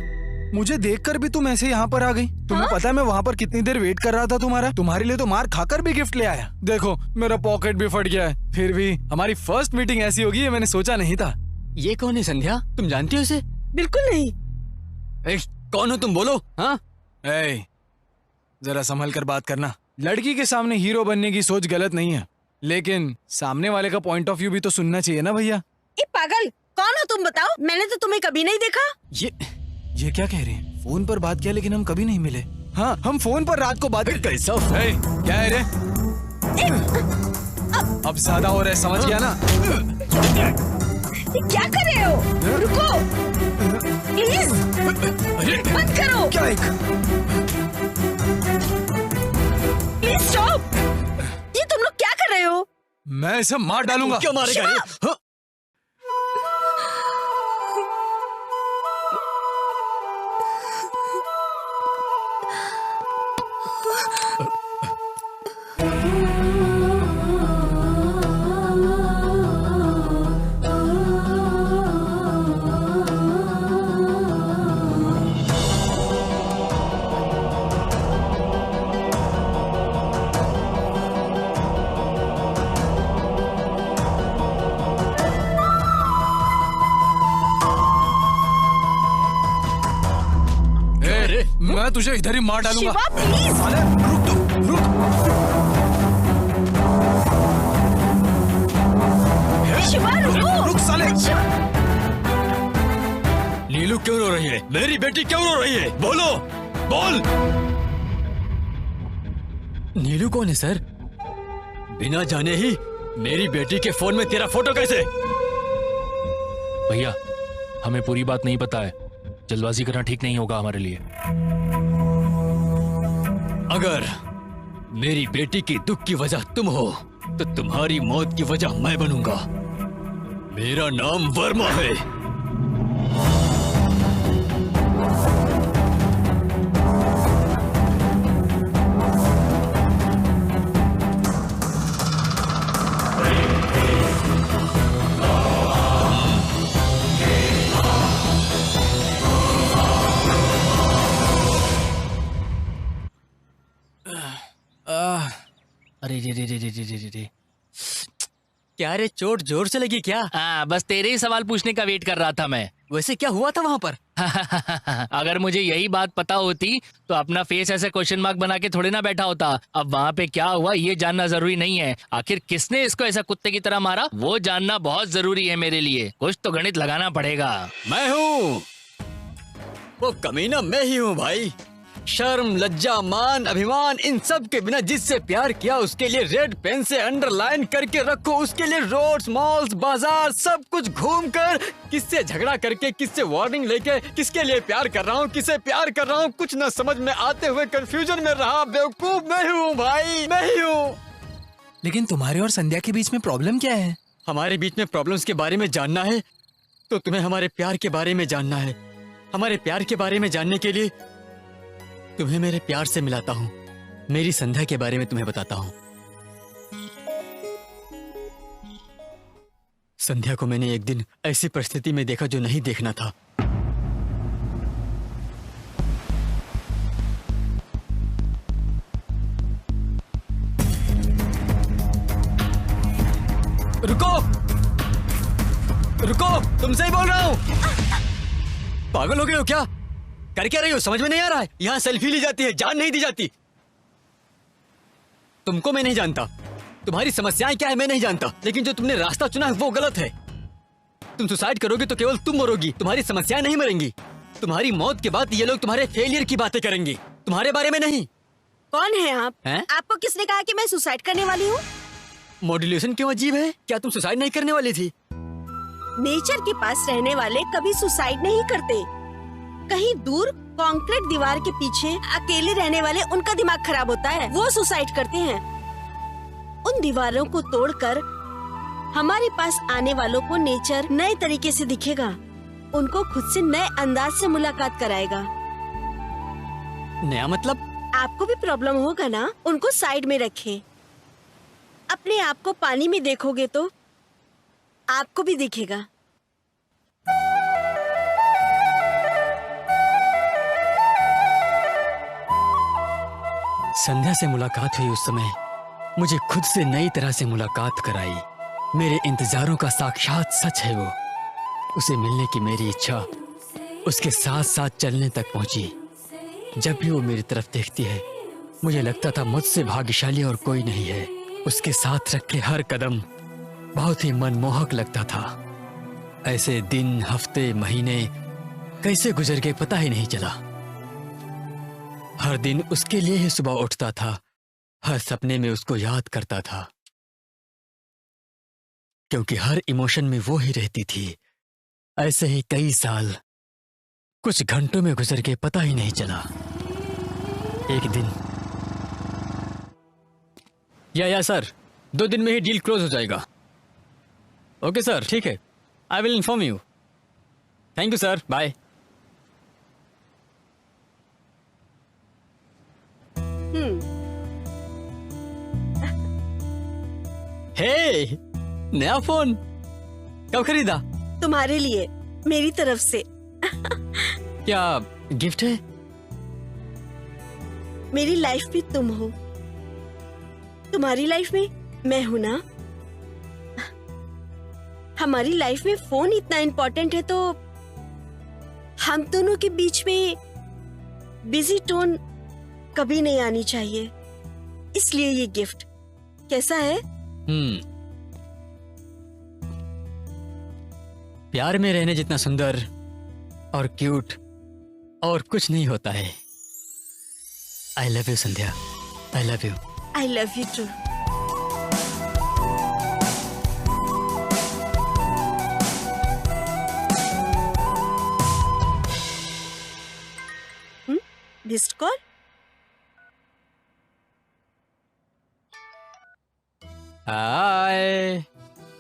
मुझे देखकर भी तुम ऐसे यहाँ पर आ गई? तुम्हें पता है मैं वहाँ पर कितनी देर वेट कर रहा था तुम्हारा? तुम्हारे लिए तो मार खाकर भी गिफ्ट ले आया। देखो मेरा पॉकेट भी फट गया है, फिर भी हमारी फर्स्ट मीटिंग ऐसी होगी ये मैंने सोचा नहीं था। ये कौन है संध्या, तुम जानती हो इसे? बिल्कुल नहीं। कौन हो तुम, बोलो। हाँ जरा संभल कर बात करना। लड़की के सामने हीरो बनने की सोच गलत नहीं है, लेकिन सामने वाले का पॉइंट ऑफ व्यू भी तो सुनना चाहिए ना भैया। ये पागल कौन हो तुम, बताओ? मैंने तो तुम्हें कभी नहीं देखा। ये क्या कह रहे हैं? फोन पर बात किया लेकिन हम कभी नहीं मिले। हाँ हम फोन पर रात को बात कैसा? क्या है रे? अब ज्यादा हो रहा है, समझ गया ना? क्या कर रहे हो? रुको प्लीज, बंद करो। क्या एक? Please stop. ये तुम लोग क्या कर रहे हो? मैं इसे मार डालूंगा। क्यों मारेगा ये? हाँ? मैं तुझे इधर ही मार डालूंगा। शिवा प्लीज। साले, रुक तो, रुक। शिवा रुको। रुक साले। नीलू क्यों रो रही है? मेरी बेटी क्यों रो रही है? बोलो, बोल। नीलू कौन है सर? बिना जाने ही मेरी बेटी के फोन में तेरा फोटो कैसे? भैया हमें पूरी बात नहीं पता है, जल्दबाजी करना ठीक नहीं होगा हमारे लिए। अगर मेरी बेटी की दुख की वजह तुम हो तो तुम्हारी मौत की वजह मैं बनूंगा। मेरा नाम वर्मा है। अरे रे रे रे रे रे रे रे। क्या रे, चोट जोर से लगी क्या? हाँ, बस तेरे ही सवाल पूछने का वेट कर रहा था मैं। वैसे क्या हुआ था वहाँ पर? अगर मुझे यही बात पता होती तो अपना फेस ऐसे क्वेश्चन मार्क बना के थोड़े ना बैठा होता। अब वहाँ पे क्या हुआ ये जानना जरूरी नहीं है। आखिर किसने इसको ऐसा कुत्ते की तरह मारा वो जानना बहुत जरूरी है मेरे लिए। कुछ तो गणित लगाना पड़ेगा। मैं हूँ वो कमीना, मैं ही हूँ भाई। शर्म, लज्जा, मान, अभिमान, इन सब के बिना जिससे प्यार किया उसके लिए रेड पेन से अंडरलाइन करके रखो। उसके लिए रोड्स, मॉल्स, बाजार सब कुछ घूम कर, किससे झगड़ा करके, किससे वार्निंग लेके, किसके लिए प्यार कर रहा हूँ, किसे प्यार कर रहा हूँ, कुछ न समझ में आते हुए कंफ्यूजन में रहा। बेवकूफ मैं ही हूँ भाई, मैं ही हूँ। लेकिन तुम्हारे और संध्या के बीच में प्रॉब्लम क्या है? हमारे बीच में प्रॉब्लम्स के बारे में जानना है तो तुम्हें हमारे प्यार के बारे में जानना है। हमारे प्यार के बारे में जानने के लिए तुम्हें मेरे प्यार से मिलाता हूँ। मेरी संध्या के बारे में तुम्हें बताता हूँ। संध्या को मैंने एक दिन ऐसी परिस्थिति में देखा जो नहीं देखना था। रुको रुको, तुमसे ही बोल रहा हूँ। पागल हो गए हो क्या? कर क्या रही हो, समझ में नहीं आ रहा है? यहाँ सेल्फी ली जाती है, जान नहीं दी जाती। तुमको मैं नहीं जानता, तुम्हारी समस्याएं क्या है मैं नहीं जानता, लेकिन जो तुमने रास्ता चुना है वो गलत है। तुम सुसाइड करोगे तो केवल तुम मरोगी, तुम्हारी समस्याएं नहीं मरेंगी। तुम्हारी मौत के बाद ये लोग तुम्हारे फेलियर की बातें करेंगे, तुम्हारे बारे में नहीं। कौन है आप? हैं? आपको किसने कहा कि मैं सुसाइड करने वाली हूँ? मॉड्यूलेशन क्यों अजीब है? क्या तुम सुसाइड नहीं करने वाली थी? नेचर के पास रहने वाले कभी सुसाइड नहीं करते। कहीं दूर कंक्रीट दीवार के पीछे अकेले रहने वाले उनका दिमाग खराब होता है, वो सुसाइड करते हैं। उन दीवारों को तोड़कर हमारे पास आने वालों को नेचर नए तरीके से दिखेगा, उनको खुद से नए अंदाज से मुलाकात कराएगा। नया मतलब? आपको भी प्रॉब्लम होगा ना, उनको साइड में रखें। अपने आप को पानी में देखोगे तो आपको भी दिखेगा। संध्या से मुलाकात हुई उस समय मुझे खुद से नई तरह से मुलाकात कराई। मेरे इंतजारों का साक्षात सच है वो। उसे मिलने की मेरी इच्छा उसके साथ साथ चलने तक पहुंची। जब भी वो मेरी तरफ देखती है मुझे लगता था मुझसे भाग्यशाली और कोई नहीं है। उसके साथ रखे हर कदम बहुत ही मनमोहक लगता था। ऐसे दिन, हफ्ते, महीने कैसे गुजर गए पता ही नहीं चला। हर दिन उसके लिए ही सुबह उठता था, हर सपने में उसको याद करता था, क्योंकि हर इमोशन में वो ही रहती थी। ऐसे ही कई साल कुछ घंटों में गुजर गए पता ही नहीं चला। एक दिन या सर, 2 दिन में ही डील क्लोज हो जाएगा। ओके सर, ठीक है, I will inform you. Thank you sir, bye. Hey, नया फोन कब खरीदा? तुम्हारे लिए, मेरी तरफ से। क्या गिफ्ट है? मेरी लाइफ में तुम हो, तुम्हारी लाइफ में मैं हूं ना। हमारी लाइफ में फोन इतना इम्पोर्टेंट है तो हम दोनों के बीच में बिजी टोन कभी नहीं आनी चाहिए। इसलिए ये गिफ्ट कैसा है? प्यार में रहने जितना सुंदर और क्यूट और कुछ नहीं होता है। I love you Sandhya, I love you. I love you too. Missed call. Hi,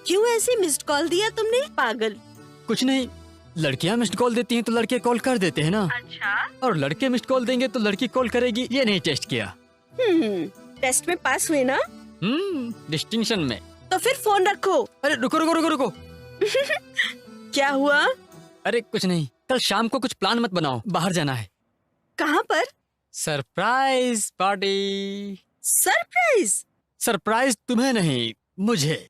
क्यों ऐसे मिस्ड कॉल दिया तुमने, पागल? कुछ नहीं, लड़कियां मिस्ड कॉल देती हैं तो लड़के कॉल कर देते हैं ना। अच्छा। और लड़के मिस्ड कॉल देंगे तो लड़की कॉल करेगी, ये नहीं टेस्ट किया। टेस्ट में पास हुए ना? डिस्टिंक्शन में। तो फिर फोन रखो। अरे रुको रुको रुको रुको। क्या हुआ? अरे कुछ नहीं, कल शाम को कुछ प्लान मत बनाओ, बाहर जाना है। कहाँ पर? Surprise party. सरप्राइज? सरप्राइज तुम्हें नहीं, मुझे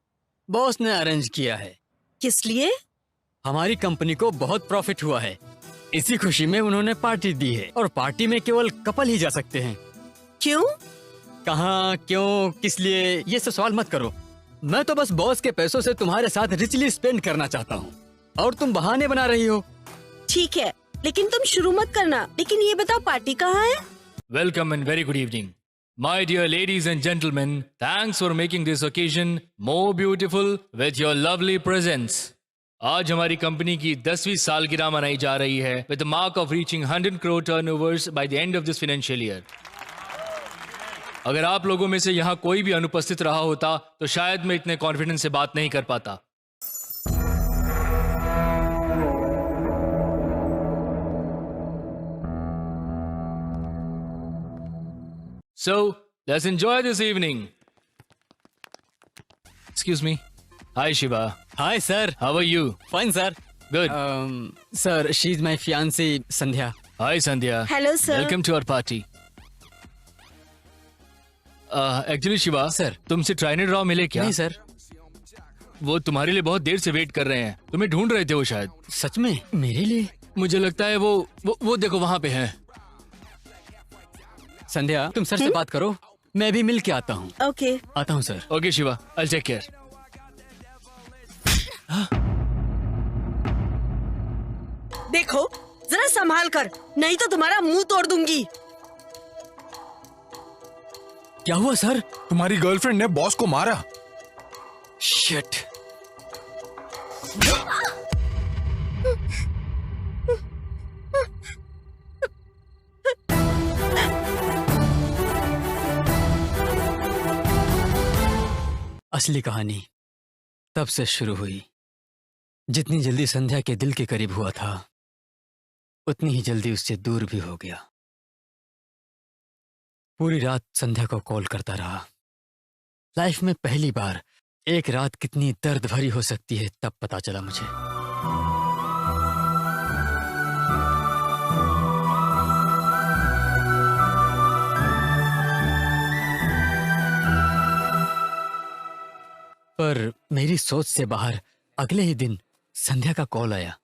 बॉस ने अरेंज किया है। किस लिए? हमारी कंपनी को बहुत प्रॉफिट हुआ है, इसी खुशी में उन्होंने पार्टी दी है। और पार्टी में केवल कपल ही जा सकते हैं। क्यों? कहाँ, क्यों, किस लिए, ये सब सवाल मत करो। मैं तो बस बॉस के पैसों से तुम्हारे साथ रिचली स्पेंड करना चाहता हूँ और तुम बहाने बना रही हो। ठीक है, लेकिन तुम शुरू मत करना। लेकिन ये बताओ पार्टी कहाँ है? Welcome and very good evening. My dear ladies and gentlemen, thanks for making this occasion more beautiful with your lovely presence. आज हमारी कंपनी की 10वीं सालगिरह मनाई जा रही है with the mark of reaching 100 crore turnovers by the end of this financial year. अगर आप लोगों में से यहाँ कोई भी अनुपस्थित रहा होता तो शायद मैं इतने कॉन्फिडेंस से बात नहीं कर पाता। So, let's enjoy this evening. Excuse me. Hi Shiva. Hi sir. How are you? Fine sir. Good. Sir, she is my fiancée Sandhya. Hi Sandhya. Hello sir. Welcome to our party. Actually Shiva, sir. तुमसे ट्राइनेड राव मिले क्या? नहीं सर। वो तुम्हारे लिए बहुत देर से वेट कर रहे हैं, तुम्हें ढूंढ रहे थे वो शायद। सच में? मेरे लिए? मुझे लगता है वो देखो वहाँ पे हैं। संध्या, तुम सर से बात करो, मैं भी मिल के आता हूँ। ओके। आता हूँ sir. Okay Shiva, I'll take care. देखो जरा संभाल कर, नहीं तो तुम्हारा मुंह तोड़ दूंगी। क्या हुआ सर? तुम्हारी गर्लफ्रेंड ने बॉस को मारा। शिट। असली कहानी तब से शुरू हुई। जितनी जल्दी संध्या के दिल के करीब हुआ था, उतनी ही जल्दी उससे दूर भी हो गया। पूरी रात संध्या को कॉल करता रहा। लाइफ में पहली बार एक रात कितनी दर्द भरी हो सकती है तब पता चला मुझे। पर मेरी सोच से बाहर अगले ही दिन संध्या का कॉल आया।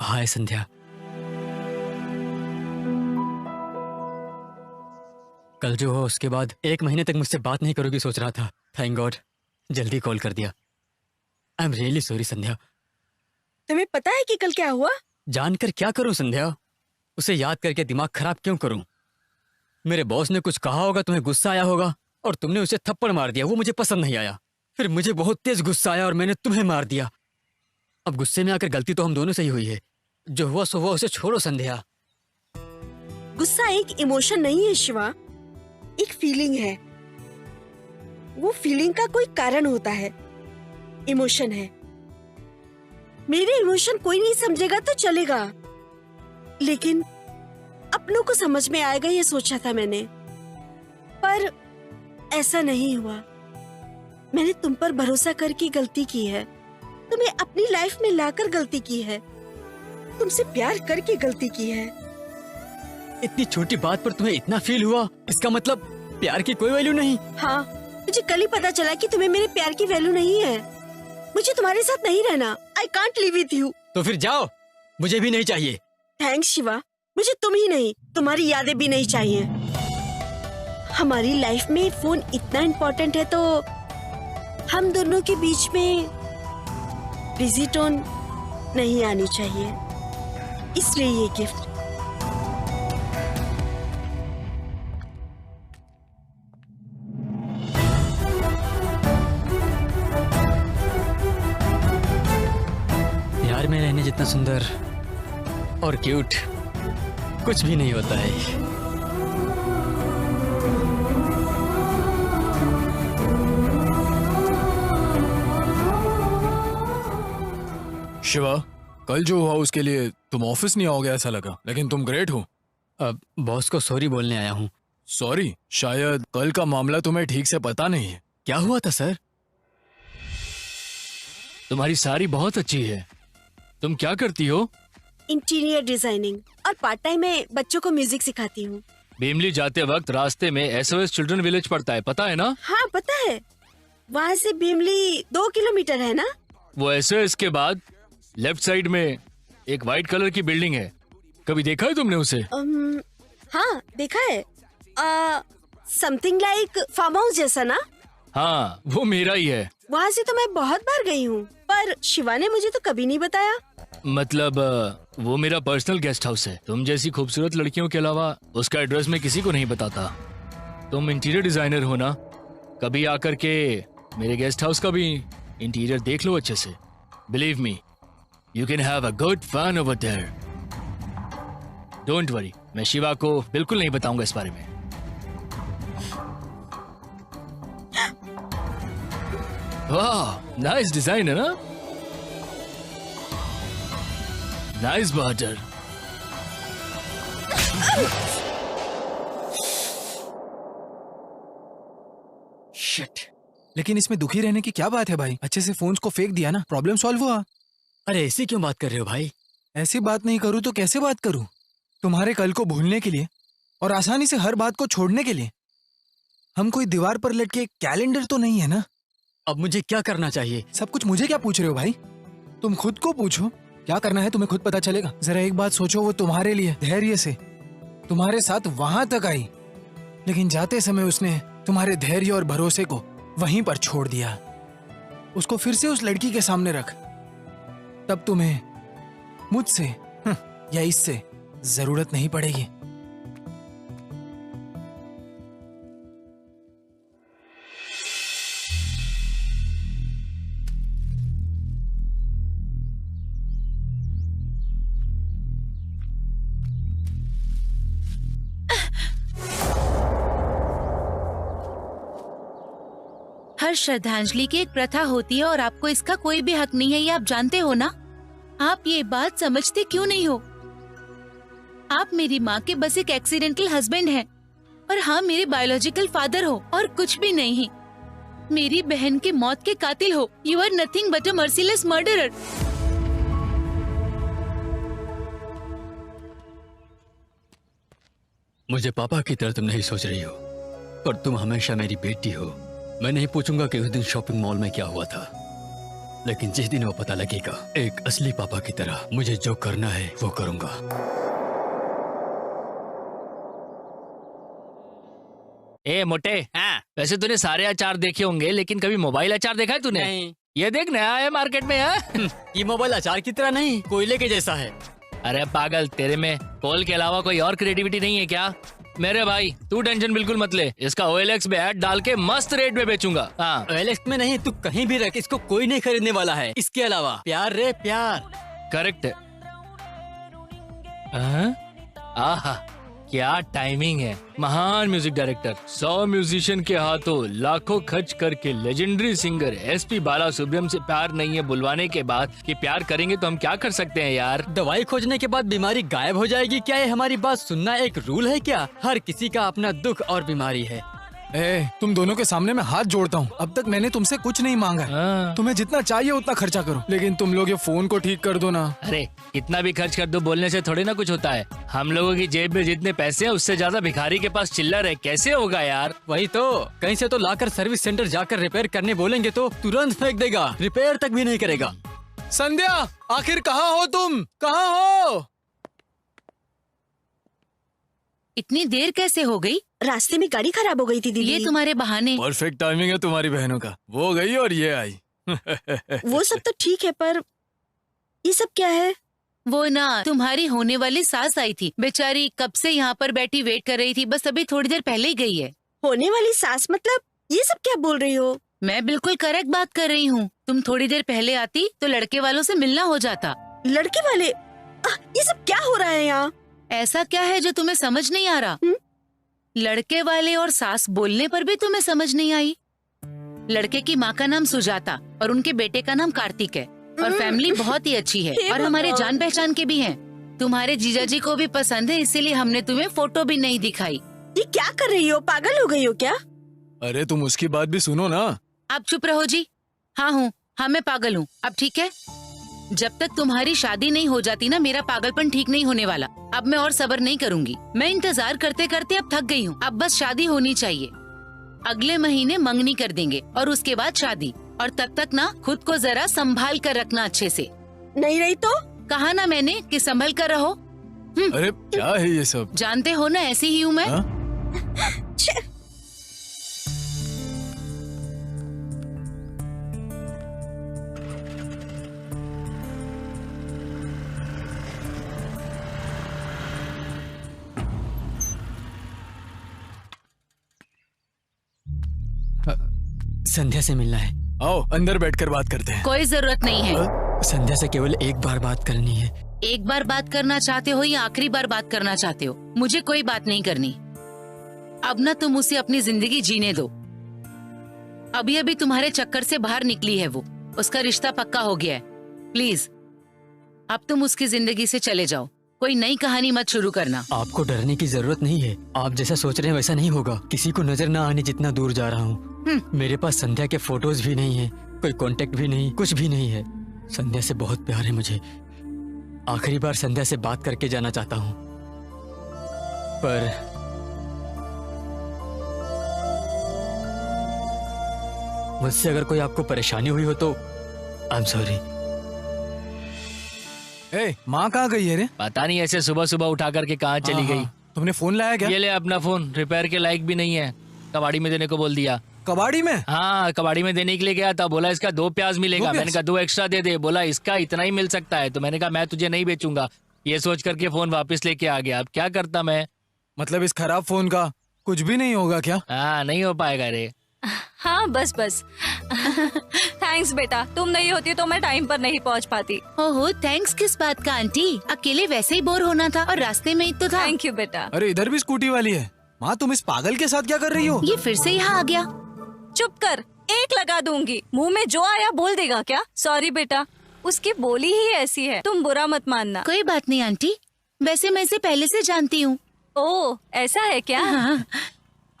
हाय संध्या, कल जो हो उसके बाद 1 महीने तक मुझसे बात नहीं करोगी सोच रहा था। थैंक गॉड जल्दी कॉल कर दिया। आई एम रियली सॉरी संध्या। तुम्हें पता है कि कल क्या हुआ? जानकर क्या करूं संध्या? उसे याद करके दिमाग खराब क्यों करूं? मेरे बॉस ने कुछ कहा होगा, तुम्हें गुस्सा आया होगा और तुमने उसे थप्पड़ मार दिया। वो मुझे पसंद नहीं आया। फिर मुझे बहुत तेज गुस्सा आया और मैंने तुम्हें मार दिया। अब गुस्से में आकर गलती तो हम दोनों से ही हुई है। जो हुआ सो हुआ, उसे छोड़ो संध्या। गुस्सा एक इमोशन नहीं है शिवा, एक फीलिंग है। वो फीलिंग का कोई कारण होता है, इमोशन है। मेरे इमोशन कोई नहीं समझेगा तो चलेगा, लेकिन अपनों को समझ में आएगा ये सोचा था मैंने, पर ऐसा नहीं हुआ। मैंने तुम पर भरोसा करके गलती की है, तुम्हें अपनी लाइफ में लाकर गलती की है, तुमसे प्यार करके गलती की है। इतनी छोटी बात पर तुम्हें इतना फील हुआ, इसका मतलब प्यार की कोई वैल्यू नहीं? हाँ, मुझे कल ही पता चला कि तुम्हें मेरे प्यार की वैल्यू नहीं है। मुझे तुम्हारे साथ नहीं रहना। I can't live with you. तो फिर जाओ, मुझे भी नहीं चाहिए। थैंक्स शिवा, मुझे तुम ही नहीं, तुम्हारी यादें भी नहीं चाहिए। हमारी लाइफ में फोन इतना इम्पोर्टेंट है तो हम दोनों के बीच में बिजी टोन नहीं आनी चाहिए, इसलिए ये गिफ्ट। प्यार में रहने जितना सुंदर और क्यूट कुछ भी नहीं होता है। शिवा, कल जो हुआ उसके लिए तुम ऑफिस नहीं आओगे ऐसा लगा, लेकिन तुम ग्रेट हो। अब बॉस को सॉरी बोलने आया हूँ। सॉरी? शायद कल का मामला तुम्हें ठीक से पता नहीं है। क्या हुआ था सर? तुम्हारी साड़ी बहुत अच्छी है। तुम क्या करती हो? इंटीरियर डिजाइनिंग और पार्ट टाइम में बच्चों को म्यूजिक सिखाती हूँ। भीमली जाते वक्त रास्ते में एसओएस चिल्ड्रन विलेज पड़ता है, पता है ना? हाँ पता है, वहाँ से भीमली 2 किलोमीटर है ना। वो एसओएस के बाद लेफ्ट साइड में एक व्हाइट कलर की बिल्डिंग है, कभी देखा है तुमने उसे? हाँ देखा है, समथिंग लाइक फार्म हाउस जैसा ना। हाँ वो मेरा ही है। वहाँ से तो मैं बहुत बार गई हूँ, पर शिवा ने मुझे तो कभी नहीं बताया। मतलब वो मेरा पर्सनल गेस्ट हाउस है। तुम जैसी खूबसूरत लड़कियों के अलावा उसका एड्रेस मैं किसी को नहीं बताता। तुम इंटीरियर डिजाइनर हो ना, कभी आकर के मेरे गेस्ट हाउस का भी इंटीरियर देख लो अच्छे से। Believe me, you can have a good fun over there. Don't worry, मैं शिवा को बिल्कुल नहीं बताऊंगा इस बारे में। वाह, नाइस डिजाइन है ना? नाइस बहादुर। शिट, लेकिन इसमें दुखी रहने की क्या बात है भाई? अच्छे से फोन्स को फेंक दिया ना, प्रॉब्लम सॉल्व हुआ। अरे ऐसी क्यों बात कर रहे हो भाई? ऐसी बात नहीं करूँ तो कैसे बात करूँ? तुम्हारे कल को भूलने के लिए और आसानी से हर बात को छोड़ने के लिए हम कोई दीवार पर लटके कैलेंडर तो नहीं है ना। अब मुझे क्या करना चाहिए? सब कुछ मुझे क्या पूछ रहे हो भाई? तुम खुद को पूछो, क्या करना है तुम्हें खुद पता चलेगा। जरा एक बात सोचो, वो तुम्हारे लिए धैर्य से तुम्हारे साथ वहां तक आई, लेकिन जाते समय उसने तुम्हारे धैर्य और भरोसे को वहीं पर छोड़ दिया। उसको फिर से उस लड़की के सामने रख, तब तुम्हें मुझसे या इससे जरूरत नहीं पड़ेगी। हर श्रद्धांजलि की एक प्रथा होती है और आपको इसका कोई भी हक नहीं है, ये आप जानते हो ना। आप ये बात समझते क्यों नहीं हो? आप मेरी माँ के बस एक एक्सीडेंटल हस्बैंड हैं और हाँ मेरे बायोलॉजिकल फादर हो और कुछ भी नहीं। मेरी बहन के मौत के कातिल हो। You are nothing but a merciless murderer. मुझे पापा की तरह तुम नहीं सोच रही हो, पर तुम हमेशा मेरी बेटी हो। मैं नहीं पूछूंगा कि उस दिन शॉपिंग मॉल में क्या हुआ था, लेकिन जिस दिन वो पता लगेगा, एक असली पापा की तरह मुझे जो करना है वो करूंगा। ए मोटे, हाँ। वैसे तूने सारे अचार देखे होंगे, लेकिन कभी मोबाइल अचार देखा है तूने? नहीं। ये देख, नया है मार्केट में। है ये मोबाइल अचार की तरह नहीं, कोयले के जैसा है। अरे पागल, तेरे में कोल के अलावा कोई और क्रिएटिविटी नहीं है क्या? मेरे भाई तू टेंशन बिल्कुल मत ले, इसका OLX में ऐड डाल के मस्त रेट में बेचूंगा। हाँ OLX में नहीं, तू कहीं भी रख, इसको कोई नहीं खरीदने वाला है। इसके अलावा प्यार रे प्यार। करेक्ट है। आहा क्या टाइमिंग है। महान म्यूजिक डायरेक्टर 100 म्यूजिशियन के हाथों लाखों खर्च करके लेजेंडरी सिंगर SP बालासुब्रमण्यम से प्यार नहीं है बुलवाने के बाद कि प्यार करेंगे तो हम क्या कर सकते हैं यार? दवाई खोजने के बाद बीमारी गायब हो जाएगी क्या? ये हमारी बात सुनना एक रूल है क्या? हर किसी का अपना दुख और बीमारी है। तुम दोनों के सामने मैं हाथ जोड़ता हूँ, अब तक मैंने तुमसे कुछ नहीं मांगा है। हाँ। तुम्हें जितना चाहिए उतना खर्चा करो, लेकिन तुम लोग ये फोन को ठीक कर दो ना। अरे कितना भी खर्च कर दो, बोलने से थोड़ी ना कुछ होता है। हम लोगों की जेब में जितने पैसे हैं उससे ज्यादा भिखारी के पास चिल्लर है, कैसे होगा यार? वही तो, कहीं से तो लाकर सर्विस सेंटर जाकर रिपेयर करने बोलेंगे तो तुरंत फेंक देगा, रिपेयर तक भी नहीं करेगा। संध्या, आखिर कहाँ हो तुम? कहाँ हो? इतनी देर कैसे हो गई? रास्ते में गाड़ी खराब हो गई थी दीदी। ये तुम्हारे बहाने। परफेक्ट टाइमिंग है तुम्हारी बहनों का, वो गई और ये आई। वो सब तो ठीक है, पर ये सब क्या है? वो ना तुम्हारी होने वाली सास आई थी, बेचारी कब से यहाँ पर बैठी वेट कर रही थी, बस अभी थोड़ी देर पहले ही गई है। होने वाली सास मतलब? ये सब क्या बोल रही हो? मैं बिल्कुल करेक्ट बात कर रही हूँ। तुम थोड़ी देर पहले आती तो लड़के वालों से मिलना हो जाता। लड़के वाले? ये सब क्या हो रहा है यहाँ? ऐसा क्या है जो तुम्हें समझ नहीं आ रहा? लड़के वाले और सास बोलने पर भी तुम्हें समझ नहीं आई? लड़के की माँ का नाम सुजाता और उनके बेटे का नाम कार्तिक है। और फैमिली बहुत ही अच्छी है और हमारे जान पहचान के भी हैं। तुम्हारे जीजा जी को भी पसंद है, इसीलिए हमने तुम्हें फोटो भी नहीं दिखाई। ये क्या कर रही हो, पागल हो गई हो क्या? अरे तुम उसकी बात भी सुनो ना। आप चुप रहो जी। हाँ हूँ, हाँ मैं पागल हूँ। अब ठीक है, जब तक तुम्हारी शादी नहीं हो जाती ना, मेरा पागलपन ठीक नहीं होने वाला। अब मैं और सब्र नहीं करूँगी। मैं इंतजार करते करते अब थक गई हूँ। अब बस शादी होनी चाहिए। अगले महीने मंगनी कर देंगे और उसके बाद शादी। और तब तक ना खुद को जरा संभाल कर रखना अच्छे से। नहीं रही तो? कहा ना मैंने कि संभल कर रहो। अरे क्या है ये सब? जानते हो ना, ऐसी ही हूँ मैं। छे, संध्या से मिलना है। आओ अंदर बैठकर बात करते हैं। कोई जरूरत नहीं है। संध्या से केवल एक बार बात करनी है। एक बार बात करना चाहते हो या आखिरी बार बात करना चाहते हो? मुझे कोई बात नहीं करनी। अब ना तुम उसे अपनी जिंदगी जीने दो। अभी अभी तुम्हारे चक्कर से बाहर निकली है वो। उसका रिश्ता पक्का हो गया है। प्लीज अब तुम उसकी जिंदगी से चले जाओ। कोई नई कहानी मत शुरू करना। आपको डरने की जरूरत नहीं है। आप जैसा सोच रहे हैं वैसा नहीं होगा। किसी को नजर ना आने जितना दूर जा रहा हूँ। मेरे पास संध्या के फोटोज भी नहीं है, कोई कांटेक्ट भी नहीं, कुछ भी नहीं है। संध्या से बहुत प्यार है मुझे। आखिरी बार संध्या से बात करके जाना चाहता हूँ, पर मुझसे अगर कोई आपको परेशानी हुई हो तो आई एम सॉरी। ए, माँ कहाँ गई है रे? पता नहीं ऐसे सुबह सुबह उठा करके कहाँ चली गई। तुमने फोन लाया क्या? ये ले अपना फोन, रिपेयर के लायक भी नहीं है। कबाड़ी में देने को बोल दिया। कबाड़ी में? हाँ, कबाड़ी में देने के लिए गया था। बोला इसका 2 प्याज मिलेगा। मैंने कहा 2 एक्स्ट्रा दे दे। बोला इसका इतना ही मिल सकता है। तो मैंने कहा मैं तुझे नहीं बेचूंगा। ये सोच करके फोन वापस लेके आ गया। अब क्या करता मैं? मतलब इस खराब फोन का कुछ भी नहीं होगा क्या? हाँ, नहीं हो पाएगा रे। हाँ बस बस। थैंक्स बेटा, तुम नहीं होती तो मैं टाइम पर नहीं पहुँच पाती। ओहो, थैंक्स किस बात का आंटी? अकेले वैसे ही बोर होना था और रास्ते में ही तो था। थैंक यू बेटा। अरे इधर भी स्कूटी वाली है। माँ तुम इस पागल के साथ क्या कर रही हो? ये फिर से यहाँ आ गया। चुप कर, एक लगा दूंगी। मुंह में जो आया बोल देगा क्या? सॉरी बेटा, उसकी बोली ही ऐसी है, तुम बुरा मत मानना। कोई बात नहीं आंटी, वैसे मैं इसे पहले से जानती हूँ। ओह ऐसा है क्या? हाँ।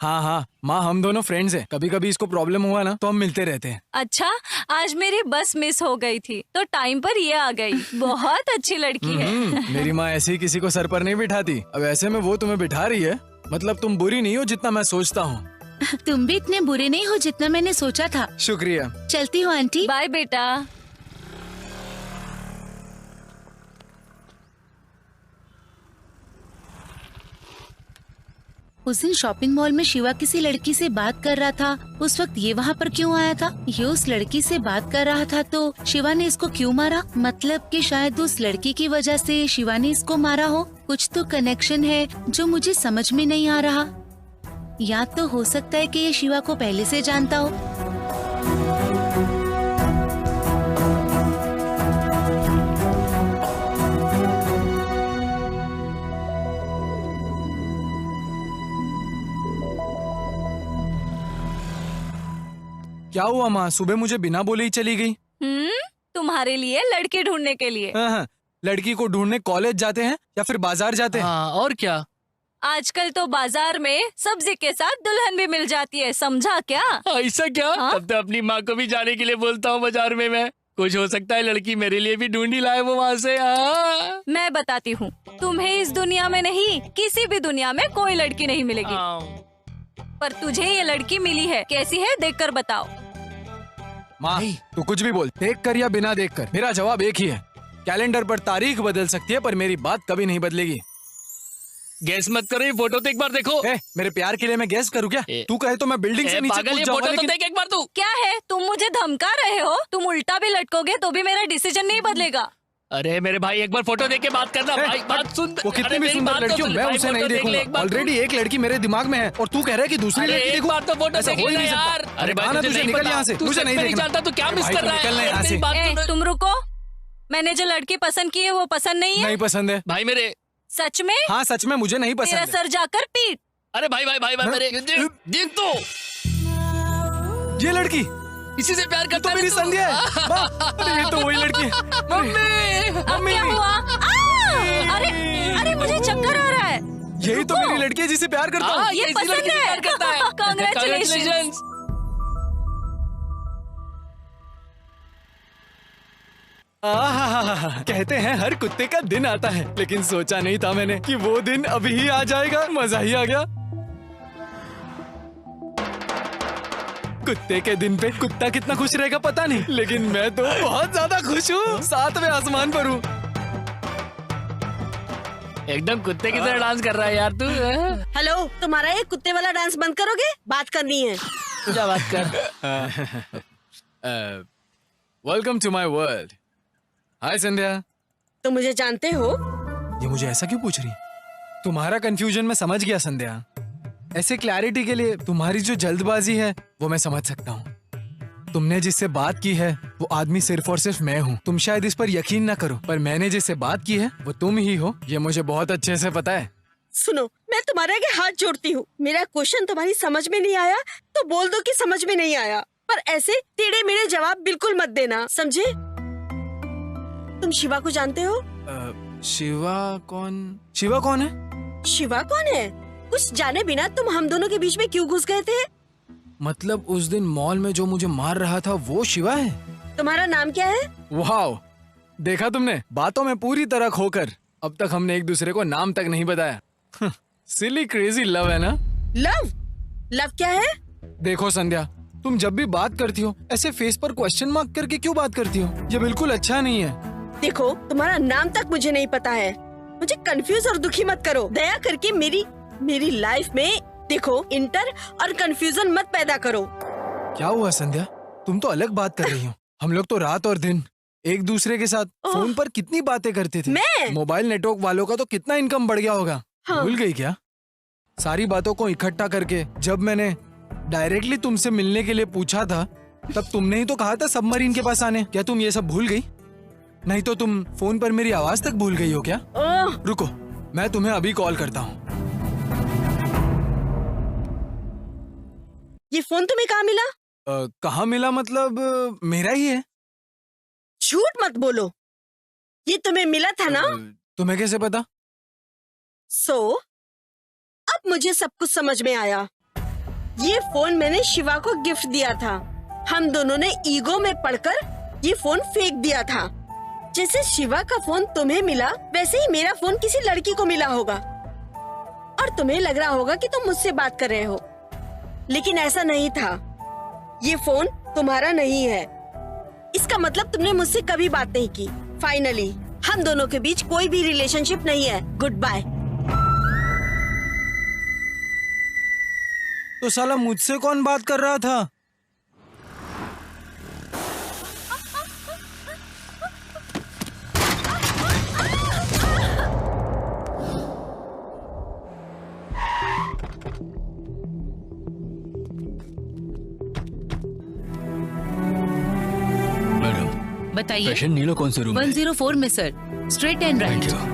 हाँ हाँ माँ, हम दोनों फ्रेंड्स हैं। कभी कभी इसको प्रॉब्लम हुआ ना तो हम मिलते रहते हैं। अच्छा, आज मेरी बस मिस हो गई थी तो टाइम पर ये आ गई। बहुत अच्छी लड़की है। मेरी माँ ऐसे ही किसी को सर पर नहीं बिठाती। अब ऐसे में वो तुम्हें बिठा रही है, मतलब तुम बुरी नहीं हो जितना मैं सोचता हूँ। तुम भी इतने बुरे नहीं हो जितना मैंने सोचा था। शुक्रिया। चलती हूँ आंटी। बाय बेटा। उस दिन शॉपिंग मॉल में शिवा किसी लड़की से बात कर रहा था। उस वक्त ये वहाँ पर क्यों आया था? ये उस लड़की से बात कर रहा था तो शिवा ने इसको क्यों मारा? मतलब कि शायद उस लड़की की वजह से शिवा ने इसको मारा हो। कुछ तो कनेक्शन है जो मुझे समझ में नहीं आ रहा। या तो हो सकता है कि ये शिवा को पहले से जानता हो। क्या हुआ माँ, सुबह मुझे बिना बोले ही चली गई? तुम्हारे लिए लड़के ढूंढने के लिए। हाँ, लड़की को ढूंढने कॉलेज जाते हैं या फिर बाजार जाते हैं? हाँ, और क्या। आजकल तो बाजार में सब्जी के साथ दुल्हन भी मिल जाती है, समझा क्या? ऐसा क्या? हाँ? तब तो अपनी माँ को भी जाने के लिए बोलता हूँ बाजार में मैं। कुछ हो सकता है लड़की मेरे लिए भी ढूंढी लाए वो वहाँ से। हाँ। मैं बताती हूँ, तुम्हें इस दुनिया में नहीं किसी भी दुनिया में कोई लड़की नहीं मिलेगी, पर तुझे ये लड़की मिली है। कैसी है देख कर बताओ। माँ तू कुछ भी बोल, देख कर या बिना देख कर, मेरा जवाब एक ही है। कैलेंडर पर तारीख बदल सकती है पर मेरी बात कभी नहीं बदलेगी। गैस मत करो, ये फोटो तो एक बार देखो। मेरे प्यार के लिए मैं गैस करूँ क्या? तू कहे तो मैं बिल्डिंग से नीचे पागल, कूद ये जाऊंगा, फोटो तो लेकिन देख एक बार तू। क्या है, तुम मुझे धमका रहे हो? तुम उल्टा भी लटकोगे तो भी मेरा डिसीजन नहीं बदलेगा। अरे मेरे भाई एक बार फोटो देख के बात करना। भाई बात सुन। वो कितनी अरे भी मेरी सुंदर बात तो लड़की हो, सुन। मैं भाई, उसे नहीं फोटो देख ले एक देखूंगा। बार तू। ऑलरेडी एक लड़की मेरे दिमाग में है और तू कह रहा है कि दूसरी अरे लड़की एक देखूं? बार तो फोटो ऐसा देख हो ही लेना नहीं सकता। यार। अरे भाई आना तुझे तुझे नहीं निकल पता। यहाँ से, तू तुझे सच नहीं में देखना। जानता तू क्या मिस भाई, कर तू रहा है? निकल यहाँ मेरी से। बात सुन। तुम रुको, मैंने जो लड़की पसंद की है वो पसंद नहीं है। नहीं पसंद है। भाई मेरे। सच में? हाँ सच में मुझे नहीं तेरा पसंद है। सर जाकर पीट। अरे भाई भाई भाई भाई मेरे देख तो। ये लड़की इसी से प्यार करता तो है मेरी तू। संध्या है। माँ, अरे ये तो वही लड़की है। मम्मी अब क्या हुआ? अरे अरे मुझे चक्कर आ रहा है। यही तो मेरी लड़की है जिसे प्यार करता हूँ। ये इसी पसंद लड़की से है। प्यार करता है। Congratulations। आहाहाहा, कहते हैं हर कुत्ते का दिन आता है, लेकिन सोचा नहीं था मैंने कि वो दिन अभी ही आ जाएगा। मजा ही आ गया। कुत्ते के दिन पे कुत्ता कितना खुश रहेगा पता नहीं, लेकिन मैं तो बहुत ज्यादा खुश हूँ। 7वें आसमान पर हूँ। एकदम कुत्ते की तरह डांस कर रहा है यार तू। हेलो, तुम्हारा ये कुत्ते वाला डांस बंद करोगे? बात करनी है। क्या बात कर। Welcome to my world. Hi Sandhya. तुम मुझे जानते हो? ये मुझे ऐसा क्यों पूछ रही? तुम्हारा कंफ्यूजन मैं समझ गया संध्या। ऐसे क्लैरिटी के लिए तुम्हारी जो जल्दबाजी है वो मैं समझ सकता हूँ। तुमने जिससे बात की है वो आदमी सिर्फ और सिर्फ मैं हूँ। तुम शायद इस पर यकीन ना करो, पर मैंने जिससे बात की है वो तुम ही हो, ये मुझे बहुत अच्छे से पता है। सुनो, मैं तुम्हारे आगे हाथ जोड़ती हूँ। मेरा क्वेश्चन तुम्हारी समझ में नहीं आया तो बोल दो कि समझ में नहीं आया, पर ऐसे टेढ़े मेढ़े जवाब बिल्कुल मत देना, समझे? तुम शिवा को जानते हो? शिवा कौन? शिवा कौन है? शिवा कौन है? कुछ जाने बिना तुम हम दोनों के बीच में क्यों घुस गए थे? मतलब उस दिन मॉल में जो मुझे मार रहा था वो शिवा है? तुम्हारा नाम क्या है? वाह, देखा तुमने, बातों में पूरी तरह खोकर अब तक हमने एक दूसरे को नाम तक नहीं बताया। सिली क्रेजी लव है ना? लव? लव क्या है? देखो संध्या, तुम जब भी बात करती हो ऐसे फेस पर क्वेश्चन मार्क करके क्यों बात करती हो? ये बिल्कुल अच्छा नहीं है। देखो, तुम्हारा नाम तक मुझे नहीं पता है। मुझे कंफ्यूज और दुखी मत करो। दया करके मेरी लाइफ में देखो इंटर और कंफ्यूजन मत पैदा करो। क्या हुआ संध्या, तुम तो अलग बात कर रही हो। हम लोग तो रात और दिन एक दूसरे के साथ फोन पर कितनी बातें करते थे। मैं? मोबाइल नेटवर्क वालों का तो कितना इनकम बढ़ गया होगा। हाँ। भूल गई क्या? सारी बातों को इकट्ठा करके जब मैंने डायरेक्टली तुमसे मिलने के लिए पूछा था तब तुमने ही तो कहा था सबमरीन के पास आने। क्या तुम ये सब भूल गई? नहीं तो तुम फोन पर मेरी आवाज तक भूल गई हो क्या? रुको, मैं तुम्हें अभी कॉल करता हूँ। ये फोन तुम्हें कहाँ मिला? कहाँ मिला मतलब मेरा ही है। झूठ मत बोलो, ये तुम्हें मिला था ना? तुम्हें कैसे पता? अब मुझे सब कुछ समझ में आया। ये फोन मैंने शिवा को गिफ्ट दिया था। हम दोनों ने ईगो में पड़कर ये फोन फेंक दिया था। जैसे शिवा का फोन तुम्हें मिला वैसे ही मेरा फोन किसी लड़की को मिला होगा और तुम्हें लग रहा होगा कि तुम मुझसे बात कर रहे हो, लेकिन ऐसा नहीं था। ये फोन तुम्हारा नहीं है। इसका मतलब तुमने मुझसे कभी बात नहीं की। फाइनली हम दोनों के बीच कोई भी रिलेशनशिप नहीं है। Goodbye. तो साला मुझसे कौन बात कर रहा था? बताइए। पेशेंट नीलो कौन से रूम में? 104 में sir, straight and thank right. You.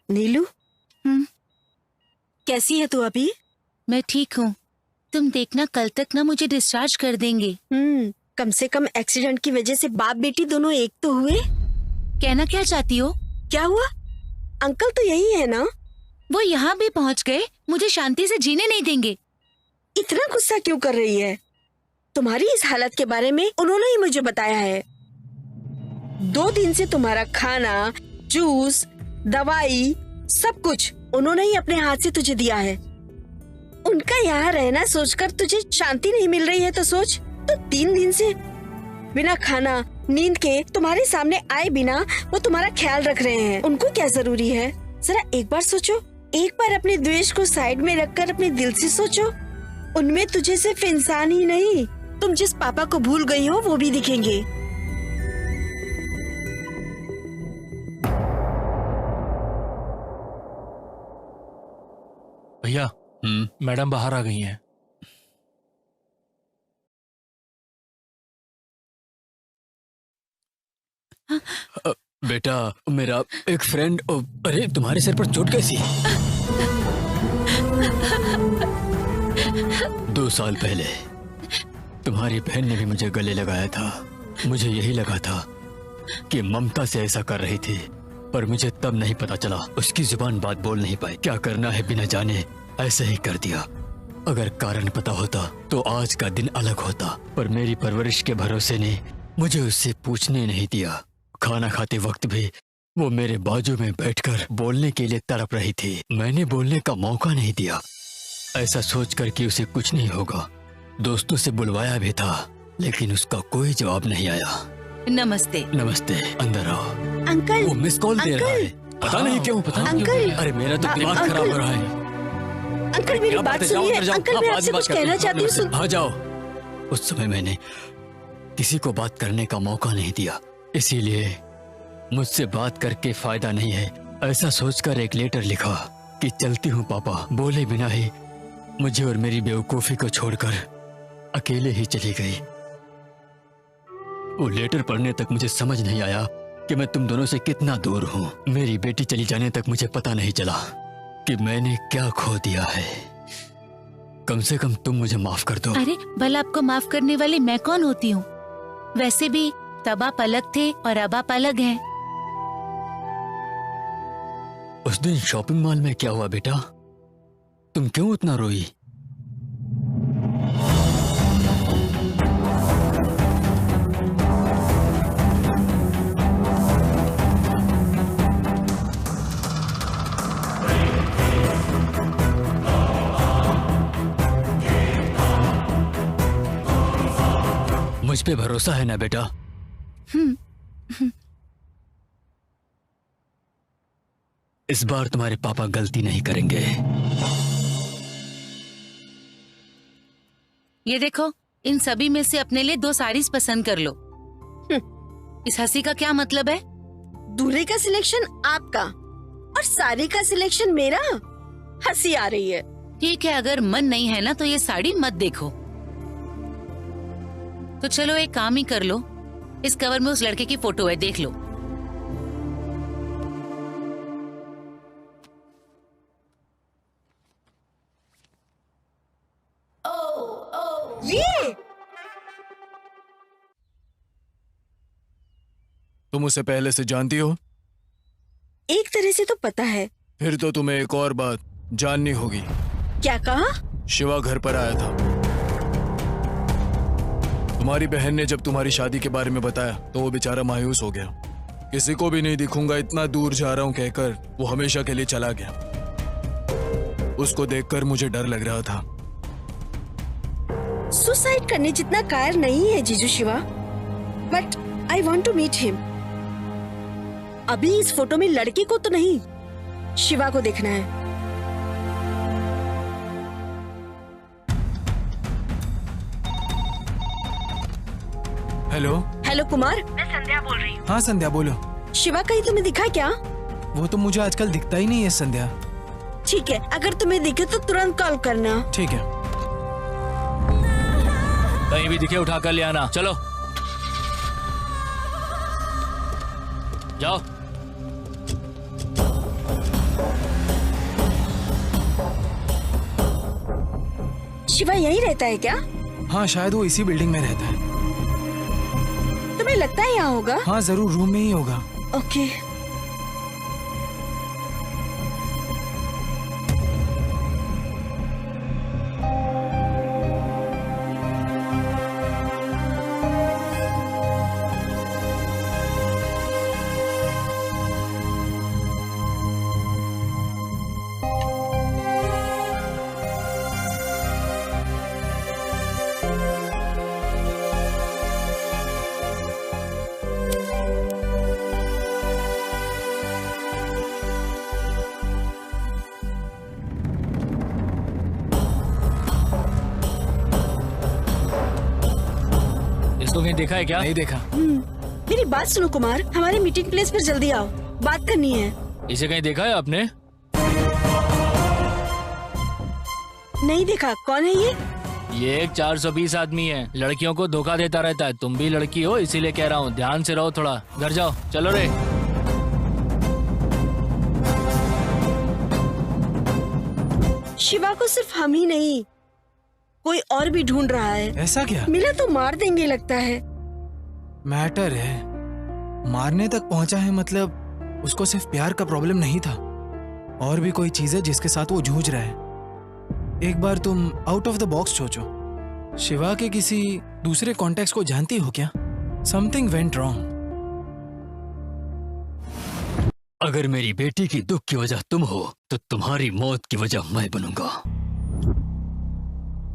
Neelu, कैसी है तू अभी? मैं ठीक हूँ। तुम देखना कल तक ना मुझे डिस्चार्ज कर देंगे। कम से कम एक्सीडेंट की वजह से बाप बेटी दोनों एक तो हुए। कहना क्या चाहती हो? क्या हुआ? अंकल तो यही है ना? वो यहाँ भी पहुँच गए, मुझे शांति से जीने नहीं देंगे। इतना गुस्सा क्यों कर रही है? तुम्हारी इस हालत के बारे में उन्होंने ही मुझे बताया है। 2 दिन से तुम्हारा खाना, जूस, दवाई, सब कुछ उन्होंने ही अपने हाथ से तुझे दिया है। उनका यहाँ रहना सोचकर तुझे शांति नहीं मिल रही है तो सोच। तो 3 दिन से बिना खाना, नींद के तुम्हारे सामने आए बिना वो तुम्हारा ख्याल रख रहे हैं, उनको क्या जरूरी है? जरा एक बार सोचो, एक बार अपने द्वेष को साइड में रखकर अपने दिल से सोचो। उनमें तुझे सिर्फ इंसान ही नहीं, तुम जिस पापा को भूल गई हो वो भी दिखेंगे। भैया मैडम बाहर आ गई हैं। बेटा, मेरा एक फ्रेंड। अरे तुम्हारे सिर पर चोट कैसी? 2 साल पहले तुम्हारी बहन ने भी मुझे गले लगाया था। मुझे यही लगा था कि ममता से ऐसा कर रही थी, पर मुझे तब नहीं पता चला। उसकी जुबान बात बोल नहीं पाई। क्या करना है बिना जाने ऐसे ही कर दिया। अगर कारण पता होता तो आज का दिन अलग होता, पर मेरी परवरिश के भरोसे ने मुझे उससे पूछने नहीं दिया। खाना खाते वक्त भी वो मेरे बाजू में बैठकर बोलने के लिए तड़प रही थी। मैंने बोलने का मौका नहीं दिया, ऐसा सोचकर कि उसे कुछ नहीं होगा। दोस्तों से बुलवाया भी था, लेकिन उसका कोई जवाब नहीं आया। नमस्ते। नमस्ते, अंदर आओ। अंकल, वो मिस कॉल दे रहा है, पता नहीं क्यों। पता नहीं क्यों। अंकल, अरे मेरा तो दिमाग खराब हो रहा है। अंकल मेरी बात सुनिए। अंकल मैं आपसे कुछ कहना चाहती हूँ। हाँ जाओ। उस समय मैंने किसी को बात करने का मौका नहीं दिया, इसीलिए मुझसे बात करके फायदा नहीं है। ऐसा सोचकर एक लेटर लिखा कि चलती हूँ पापा। बोले बिना ही मुझे और मेरी बेवकूफी को छोड़कर अकेले ही चली गई। वो लेटर पढ़ने तक मुझे समझ नहीं आया कि मैं तुम दोनों से कितना दूर हूँ। मेरी बेटी चली जाने तक मुझे पता नहीं चला कि मैंने क्या खो दिया है। कम से कम तुम मुझे माफ कर दो। अरे भला आपको माफ करने वाली मैं कौन होती हूँ? वैसे भी तब आप अलग थे और अब आप अलग हैं। उस दिन शॉपिंग मॉल में क्या हुआ बेटा? तुम क्यों इतना रोई? मुझ पे भरोसा है ना बेटा? इस बार तुम्हारे पापा गलती नहीं करेंगे। ये देखो, इन सभी में से अपने लिए 2 साड़ीज पसंद कर लो। इस हंसी का क्या मतलब है? दूल्हे का सिलेक्शन आपका और साड़ी का सिलेक्शन मेरा। हंसी आ रही है। ठीक है, अगर मन नहीं है ना तो ये साड़ी मत देखो। तो चलो एक काम ही कर लो, इस कवर में उस लड़के की फोटो है, देख लो। ये तुम उसे पहले से जानती हो? एक तरह से तो पता है। फिर तो तुम्हें एक और बात जाननी होगी। क्या कहा? शिवा घर पर आया था। तुम्हारी बहन ने जब तुम्हारी शादी के बारे में बताया तो वो बेचारा मायूस हो गया। किसी को भी नहीं दिखूंगा, इतना दूर जा रहा हूं कहकर वो हमेशा के लिए चला गया। उसको देखकर मुझे डर लग रहा था। सुसाइड करने जितना कायर नहीं है जीजू Shiva, but I want to meet him. अभी इस फोटो में लड़की को तो नहीं, शिवा को देखना है। हेलो। हेलो कुमार, मैं संध्या बोल रही हूँ। हाँ संध्या बोलो। शिवा कहीं तुम्हें दिखा क्या? वो तो मुझे आजकल दिखता ही नहीं है संध्या। ठीक है, अगर तुम्हें दिखे तो तुरंत कॉल करना। ठीक है। कहीं भी दिखे उठा कर ले आना। चलो जाओ। शिवा यही रहता है क्या? हाँ शायद वो इसी बिल्डिंग में रहता है। तुम्हें लगता है यहाँ होगा? हाँ जरूर, रूम में ही होगा। ओके। इसको कहीं देखा है क्या? नहीं देखा। मेरी बात सुनो कुमार, हमारे मीटिंग प्लेस पर जल्दी आओ, बात करनी है। इसे कहीं देखा है आपने? नहीं देखा। कौन है ये एक 420 आदमी है, लड़कियों को धोखा देता रहता है। तुम भी लड़की हो इसीलिए कह रहा हूँ, ध्यान से रहो थोड़ा। घर जाओ, चलो रे। शिवा को सिर्फ हम ही नहीं, कोई और भी ढूंढ रहा है। ऐसा क्या? मिला तो मार देंगे लगता है। मैटर है, मारने तक पहुंचा है मतलब उसको सिर्फ प्यार का प्रॉब्लम नहीं था, और भी कोई चीज है जिसके साथ वो जूझ रहा है। एक बार तुम आउट ऑफ द बॉक्स सोचो, शिवा के किसी दूसरे कॉन्टेक्ट को जानती हो क्या? Something went wrong. अगर मेरी बेटी की दुख की वजह तुम हो तो तुम्हारी मौत की वजह मैं बनूंगा।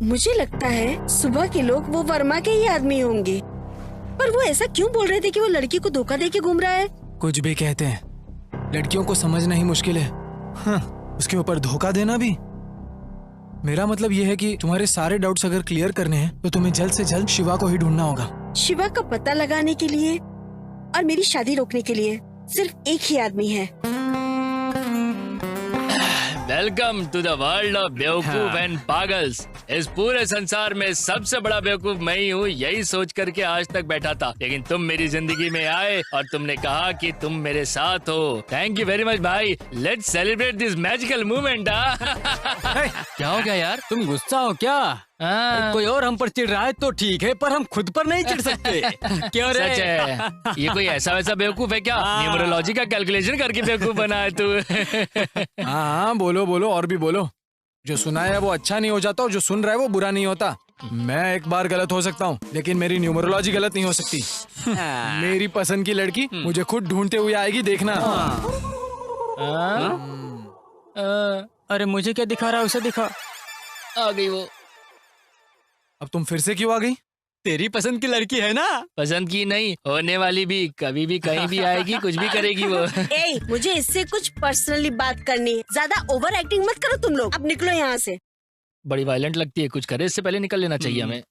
मुझे लगता है सुबह के लोग वो वर्मा के ही आदमी होंगे, पर वो ऐसा क्यों बोल रहे थे कि वो लड़की को धोखा देके घूम रहा है? कुछ भी कहते हैं, लड़कियों को समझना ही मुश्किल है। हाँ, उसके ऊपर धोखा देना भी। मेरा मतलब ये है कि तुम्हारे सारे डाउट्स अगर क्लियर करने हैं तो तुम्हें जल्द से जल्द शिवा को ही ढूंढना होगा। शिवा का पता लगाने के लिए और मेरी शादी रोकने के लिए सिर्फ एक ही आदमी है। Welcome to the world of बेवकूफ एंड पागल्स। इस पूरे संसार में सबसे बड़ा बेवकूफ मैं ही हूँ, यही सोच करके आज तक बैठा था, लेकिन तुम मेरी जिंदगी में आए और तुमने कहा कि तुम मेरे साथ हो। थैंक यू वेरी मच भाई। Let's celebrate this magical moment. क्या हो गया यार? तुम गुस्सा हो क्या? कोई और हम पर चिढ़ रहा है तो ठीक है, पर हम खुद पर नहीं चिढ़ सकते। क्यों रे? सच है, ये कोई ऐसा वैसा बेवकूफ है क्या? न्यूमरोलॉजी का कैलकुलेशन करके बेवकूफ बना है तू। हाँ, बोलो बोलो और भी बोलो। जो सुना है वो अच्छा नहीं हो जाता और जो सुन रहा है वो बुरा नहीं होता। मैं एक बार गलत हो सकता हूँ, लेकिन मेरी न्यूमरोलॉजी गलत नहीं हो सकती। मेरी पसंद की लड़की मुझे खुद ढूंढते हुए आएगी, देखना। अरे मुझे क्या दिखा रहा है, उसे दिखा। आ गई वो। अब तुम फिर से क्यों आ गई? तेरी पसंद की लड़की है ना? पसंद की नहीं, होने वाली भी। कभी भी कहीं भी आएगी, कुछ भी करेगी वो। ए, मुझे इससे कुछ पर्सनली बात करनी है। ज्यादा ओवर एक्टिंग मत करो तुम लोग। अब निकलो यहाँ से। बड़ी वायलेंट लगती है, कुछ करे इससे पहले निकल लेना चाहिए हमें।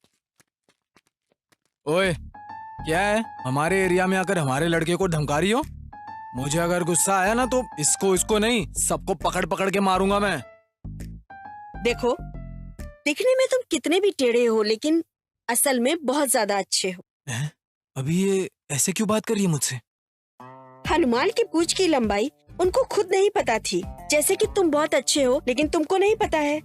ओए, क्या है? हमारे एरिया में आकर हमारे लड़के को धमका रही हो? मुझे अगर गुस्सा आया ना तो इसको नहीं, सबको पकड़ पकड़ के मारूंगा मैं। देखो, दिखने में तुम कितने भी टेढ़े हो, लेकिन असल में बहुत ज्यादा अच्छे हो। अभी ये ऐसे क्यों बात कर रही है मुझसे? हनुमान की पूंछ की लंबाई उनको खुद नहीं पता थी। जैसे कि तुम बहुत अच्छे हो, लेकिन तुमको नहीं पता है।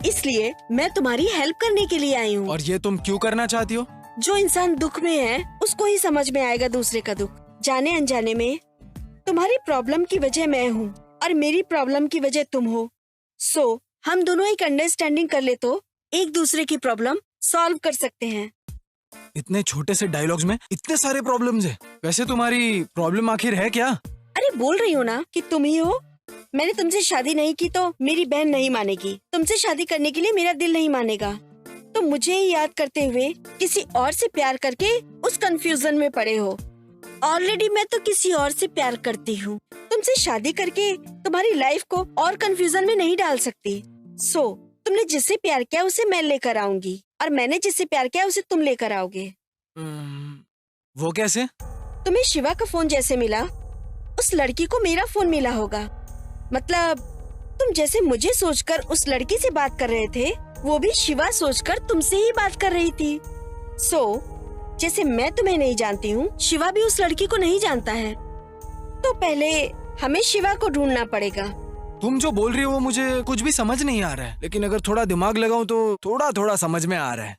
इसलिए मैं तुम्हारी हेल्प करने के लिए आई हूँ। और ये तुम क्यों करना चाहती हो? जो इंसान दुख में है उसको ही समझ में आएगा दूसरे का दुख। जाने अनजाने में तुम्हारी प्रॉब्लम की वजह मैं हूँ और मेरी प्रॉब्लम की वजह तुम हो। सो हम दोनों एक अंडरस्टैंडिंग कर ले तो एक दूसरे की प्रॉब्लम सॉल्व कर सकते हैं। इतने छोटे से डायलॉग्स में इतने सारे प्रॉब्लम्स है। वैसे तुम्हारी प्रॉब्लम आखिर है क्या? अरे बोल रही हूँ ना कि तुम ही हो। मैंने तुमसे शादी नहीं की तो मेरी बहन नहीं मानेगी। तुमसे शादी करने के लिए मेरा दिल नहीं मानेगा। तो मुझे ही याद करते हुए किसी और से प्यार करके उस कंफ्यूजन में पड़े हो। ऑलरेडी मैं तो किसी और से प्यार करती हूँ। तुमसे शादी करके तुम्हारी लाइफ को और कंफ्यूजन में नहीं डाल सकती। सो तुमने जिससे प्यार किया उसे मैं लेकर आऊंगी और मैंने जिससे प्यार किया उसे तुम लेकर आओगे। वो कैसे? तुम्हें शिवा का फोन जैसे मिला, उस लड़की को मेरा फोन मिला होगा। मतलब तुम जैसे मुझे सोचकर उस लड़की से बात कर रहे थे, वो भी शिवा सोचकर तुमसे ही बात कर रही थी। सो जैसे मैं तुम्हें नहीं जानती हूँ, शिवा भी उस लड़की को नहीं जानता है। तो पहले हमें शिवा को ढूंढना पड़ेगा। तुम जो बोल रही हो वो मुझे कुछ भी समझ नहीं आ रहा है, लेकिन अगर थोड़ा दिमाग लगाऊं तो थोड़ा थोड़ा समझ में आ रहा है।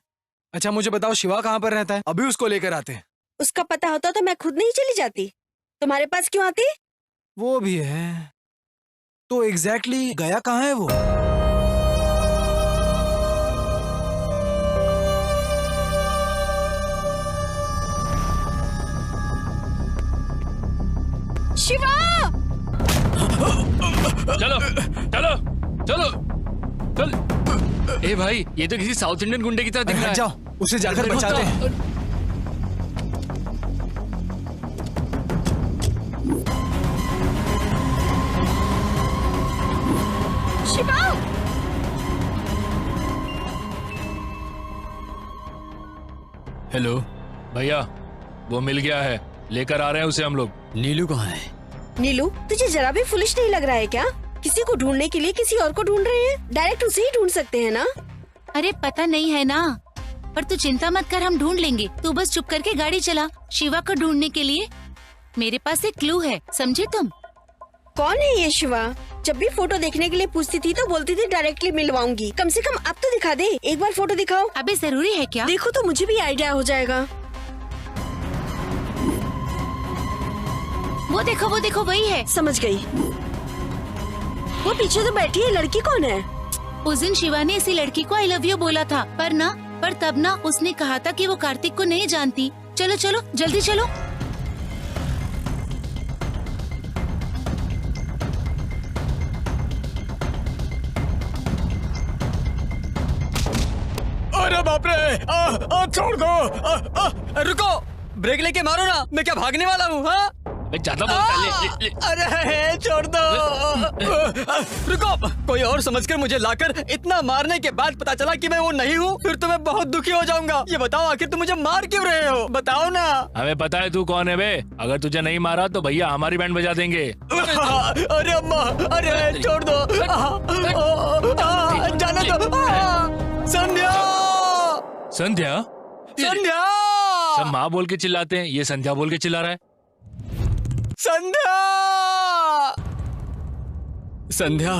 अच्छा मुझे बताओ, शिवा कहाँ पर रहता है? अभी उसको लेकर आते हैं। उसका पता होता तो मैं खुद नहीं चली जाती। तुम्हारे पास क्यों आती? वो भी है। तो एग्जैक्टली गया कहाँ है वो? शिवा! चलो चलो चलो चल। ए भाई, ये तो किसी साउथ इंडियन गुंडे की तरह दिख रहा है। जाओ, उसे जाकर बचाते हैं। शिवा! हेलो। भैया वो मिल गया है, लेकर आ रहे हैं उसे हम लोग। नीलू कहाँ है? नीलू, तुझे जरा भी फुलिश नहीं लग रहा है क्या? किसी को ढूंढने के लिए किसी और को ढूंढ रहे हैं, डायरेक्ट उसे ही ढूंढ सकते हैं ना। अरे पता नहीं है ना, पर तू चिंता मत कर, हम ढूंढ लेंगे। तू बस चुप करके गाड़ी चला। शिवा को ढूंढने के लिए मेरे पास एक क्लू है, समझे तुम? कौन है ये शिवा? जब भी फोटो देखने के लिए पूछती थी तो बोलती थी डायरेक्टली मिलवाऊंगी। कम से कम अब तो दिखा दे, एक बार फोटो दिखाओ। अबे जरूरी है क्या? देखो तो मुझे भी आइडिया हो जाएगा। वो देखो वही है। समझ गई। वो पीछे तो बैठी है, लड़की कौन है? उस दिन शिवा ने इसी लड़की को आई लव यू बोला था, पर तब ना उसने कहा था कि वो कार्तिक को नहीं जानती। चलो चलो जल्दी चलो। अरे बाप रे! छोड़ दो! रुको, ब्रेक लेके मारो ना, मैं क्या भागने वाला हूँ? हाँ, ज्यादा बोलता ले। अरे छोड़ दो! रुको, कोई और समझकर मुझे लाकर इतना मारने के बाद पता चला कि मैं वो नहीं हूँ, फिर तो मैं बहुत दुखी हो जाऊंगा। ये बताओ आखिर तुम मुझे मार क्यों रहे हो? बताओ ना। हमें पता है तू कौन है बे। अगर तुझे नहीं मारा तो भैया हमारी बैंड बजा देंगे। अरे अम्मा, अरे छोड़ दो, जाने दो। संध्या! संध्या? संध्या! सब माँ बोल के चिल्लाते हैं, ये संध्या बोल के चिल्ला रहा है। संध्या! संध्या!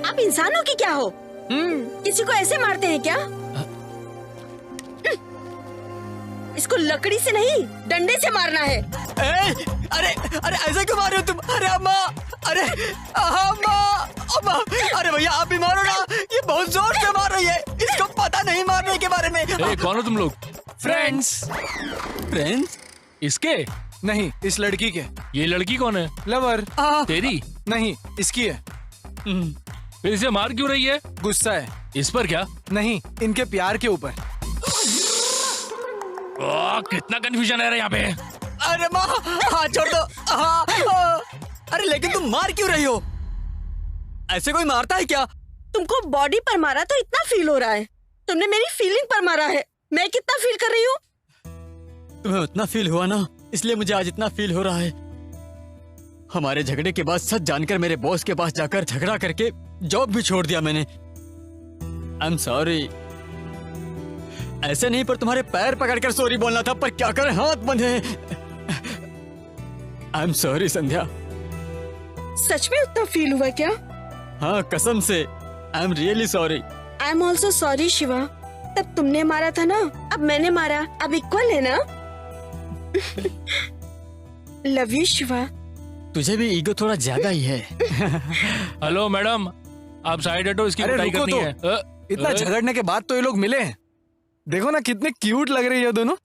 आप इंसान हो कि क्या हो? किसी को ऐसे मारते हैं क्या? इसको लकड़ी से नहीं, डंडे से मारना है। अरे अरे ऐसे क्यों मार रहे हो तुम? अरे अम्मा! अरे अम्मा! अम्मा! अरे भैया आप भी मारो ना, ये बहुत जोर से मार रही है, इसको पता नहीं मारने के बारे में। कौन हो तुम लोग? फ्रेंड्स। फ्रेंड्स? इसके? नहीं, इस लड़की के। ये लड़की कौन है? लवर। तेरी? नहीं, इसकी है। फिर इसे मार क्यों रही है? गुस्सा है। इस पर क्या? नहीं, इनके प्यार के ऊपर। कितना कंफ्यूजन है यहाँ पे। अरे माँ, हाथ छोड़ दो। अरे लेकिन तुम मार क्यों रही हो? ऐसे कोई मारता है क्या? तुमको बॉडी पर मारा तो इतना फील हो रहा है, तुमने मेरी फीलिंग पर मारा है। मैं कितना फील कर रही हूँ? तुम्हें उतना फील हुआ ना, इसलिए मुझे आज इतना फील हो रहा है। हमारे झगड़े के बाद सच जानकर मेरे बॉस के पास जाकर झगड़ा करके जॉब भी छोड़ दिया मैंने। I am sorry. ऐसे नहीं, पर तुम्हारे पैर पकड़कर सॉरी बोलना था, पर क्या करें, हाथ बंधे। आई एम सॉरी संध्या। सच में उतना फील हुआ क्या? हाँ कसम से, I am really sorry. I am also sorry Shiva. तब तुमने मारा था ना, अब मैंने मारा, अब इक्वल है ना? Love you Shiva. तुझे भी ईगो थोड़ा ज्यादा ही है। हेलो मैडम, आप साइड हटो, इसकी पिटाई करनी है। इतना झगड़ने के बाद तो ये लोग मिले हैं। देखो ना कितने क्यूट लग रही है दोनों।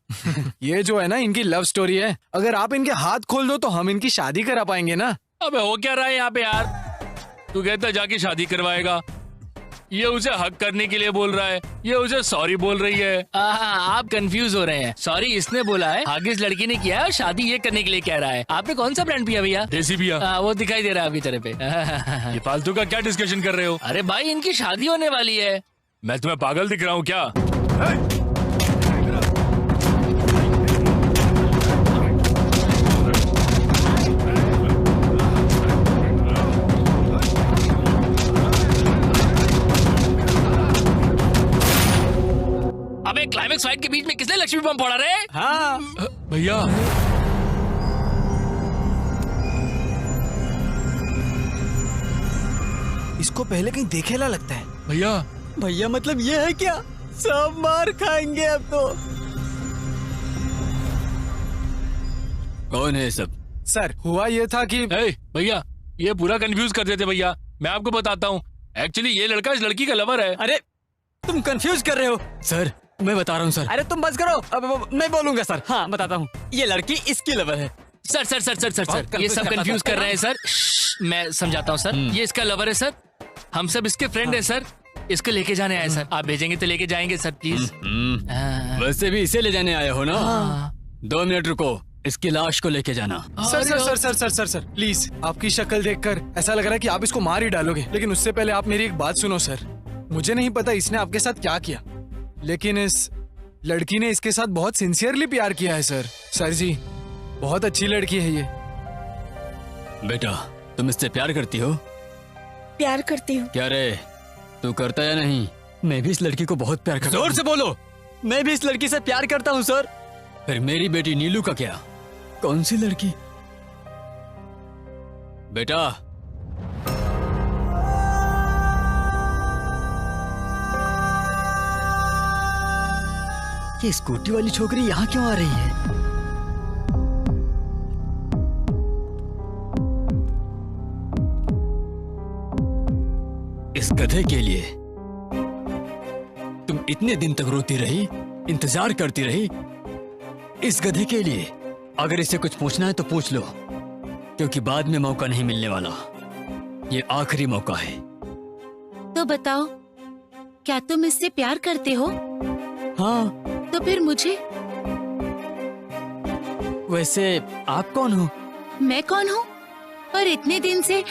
ये जो है ना, इनकी लव स्टोरी है। अगर आप इनके हाथ खोल दो तो हम इनकी शादी करा पाएंगे ना। अबे हो क्या रहा है यहाँ पे यार? तू कहता जाके शादी करवाएगा, ये उसे हक करने के लिए बोल रहा है, ये उसे सॉरी बोल रही है। आप कंफ्यूज हो रहे हैं। सॉरी इसने बोला है, आगे इस लड़की ने किया है, और शादी ये करने के लिए कह रहा है। आपने कौन सा ब्रांड पिया भैया? देसी पिया। वो दिखाई दे रहा है आपकी चेहरे पे। ये फालतू का क्या डिस्कशन कर रहे हो? अरे भाई इनकी शादी होने वाली है। मैं तुम्हें पागल दिख रहा हूँ क्या? अबे क्लाइमेक्स फाइट के बीच में किसने लक्ष्मी बम फोड़ा रे? हाँ भैया। इसको पहले कहीं देखेला लगता है। भैया भैया मतलब ये है क्या? सब मार खाएंगे अब तो। कौन है सब? सर हुआ ये था कि भैया ये पूरा कंफ्यूज कर देते भैया। मैं आपको बताता हूँ, एक्चुअली ये लड़का इस लड़की का लवर है। अरे तुम कंफ्यूज कर रहे हो सर, मैं बता रहा हूँ सर। अरे तुम बस करो, अब मैं बोलूंगा सर। हाँ बताता हूँ, ये लड़की इसकी लवर है। Sir sir sir sir sir sir ये सब कंफ्यूज कर रहे हैं सर। मैं समझाता हूँ सर। ये इसका लवर है सर, हम सब इसके फ्रेंड है सर। इसको लेके जाने आए सर। आप भेजेंगे तो लेके जाएंगे सर प्लीज। वैसे भी इसे ले जाने आए हो ना? 2 मिनट रुको, इसकी लाश को लेके जाना। Sir sir sir sir sir sir sir please, आपकी शक्ल देखकर ऐसा लग रहा है कि आप इसको मार ही डालोगे, लेकिन उससे पहले आप मेरी एक बात सुनो सर। मुझे नहीं पता इसने आपके साथ क्या किया, लेकिन इस लड़की ने इसके साथ बहुत सिंसियरली प्यार किया है सर। सर जी, बहुत अच्छी लड़की है ये। बेटा, तुम इससे प्यार करती हो? प्यार करती हूँ। क्या रे, तू करता या नहीं? मैं भी इस लड़की को बहुत प्यार करता हूँ। जोर से बोलो। मैं भी इस लड़की से प्यार करता हूँ सर। फिर मेरी बेटी नीलू का क्या? कौन सी लड़की? बेटा, ये स्कूटी वाली छोकरी यहाँ क्यों आ रही है? इस गधे के लिए तुम इतने दिन तक रोती रही, इंतजार करती रही, इस गधे के लिए। अगर इसे कुछ पूछना है तो पूछ लो, क्योंकि बाद में मौका नहीं मिलने वाला। ये आखिरी मौका है। तो बताओ, क्या तुम इससे प्यार करते हो? हाँ। तो फिर मुझे? वैसे आप कौन हो? मैं कौन हूँ? पर इतने दिन से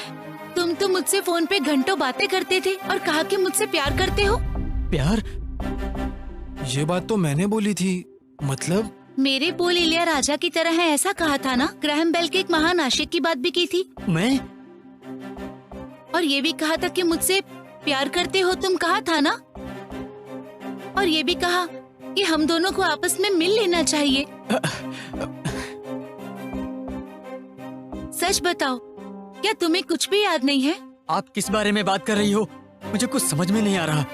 तुम तो मुझसे फोन पे घंटों बातें करते थे और कहा कि मुझसे प्यार करते हो। प्यार? ये बात तो मैंने बोली थी। मतलब? मेरे बोल इलिया राजा की तरह है ऐसा कहा था ना। ग्राहम बेल के एक महान आशिक की बात भी की थी। मैं? और ये भी कहा था कि मुझसे प्यार करते हो तुम, कहा था ना। और ये भी कहा कि हम दोनों को आपस में मिल लेना चाहिए। सच बताओ, क्या तुम्हें कुछ भी याद नहीं है? आप किस बारे में बात कर रही हो? मुझे कुछ समझ में नहीं आ रहा।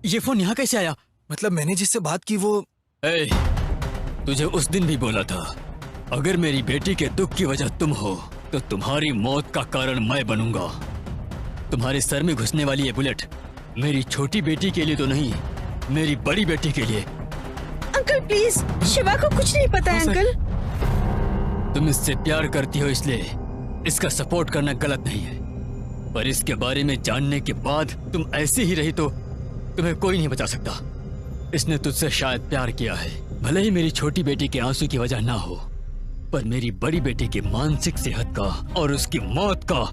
ये फोन यहाँ कैसे आया? मतलब मैंने जिससे बात की वो... तुझे उस दिन भी बोला था, अगर मेरी बेटी के दुख की वजह तुम हो तो तुम्हारी मौत का कारण मैं बनूंगा। तुम्हारे सर में घुसने वाली ये बुलेट मेरी छोटी बेटी के लिए तो नहीं, मेरी बड़ी बेटी के लिए। अंकल प्लीज, शिवा को कुछ नहीं पता है अंकल। तुम इससे प्यार करती हो इसलिए इसका सपोर्ट करना गलत नहीं है, पर इसके बारे में जानने के बाद तुम ऐसी ही रही तो तुम्हें कोई नहीं बचा सकता। इसने तुझसे शायद प्यार किया है, भले ही मेरी छोटी बेटी के आंसू की वजह ना हो, पर मेरी बड़ी बेटी की मानसिक सेहत का और उसकी मौत का,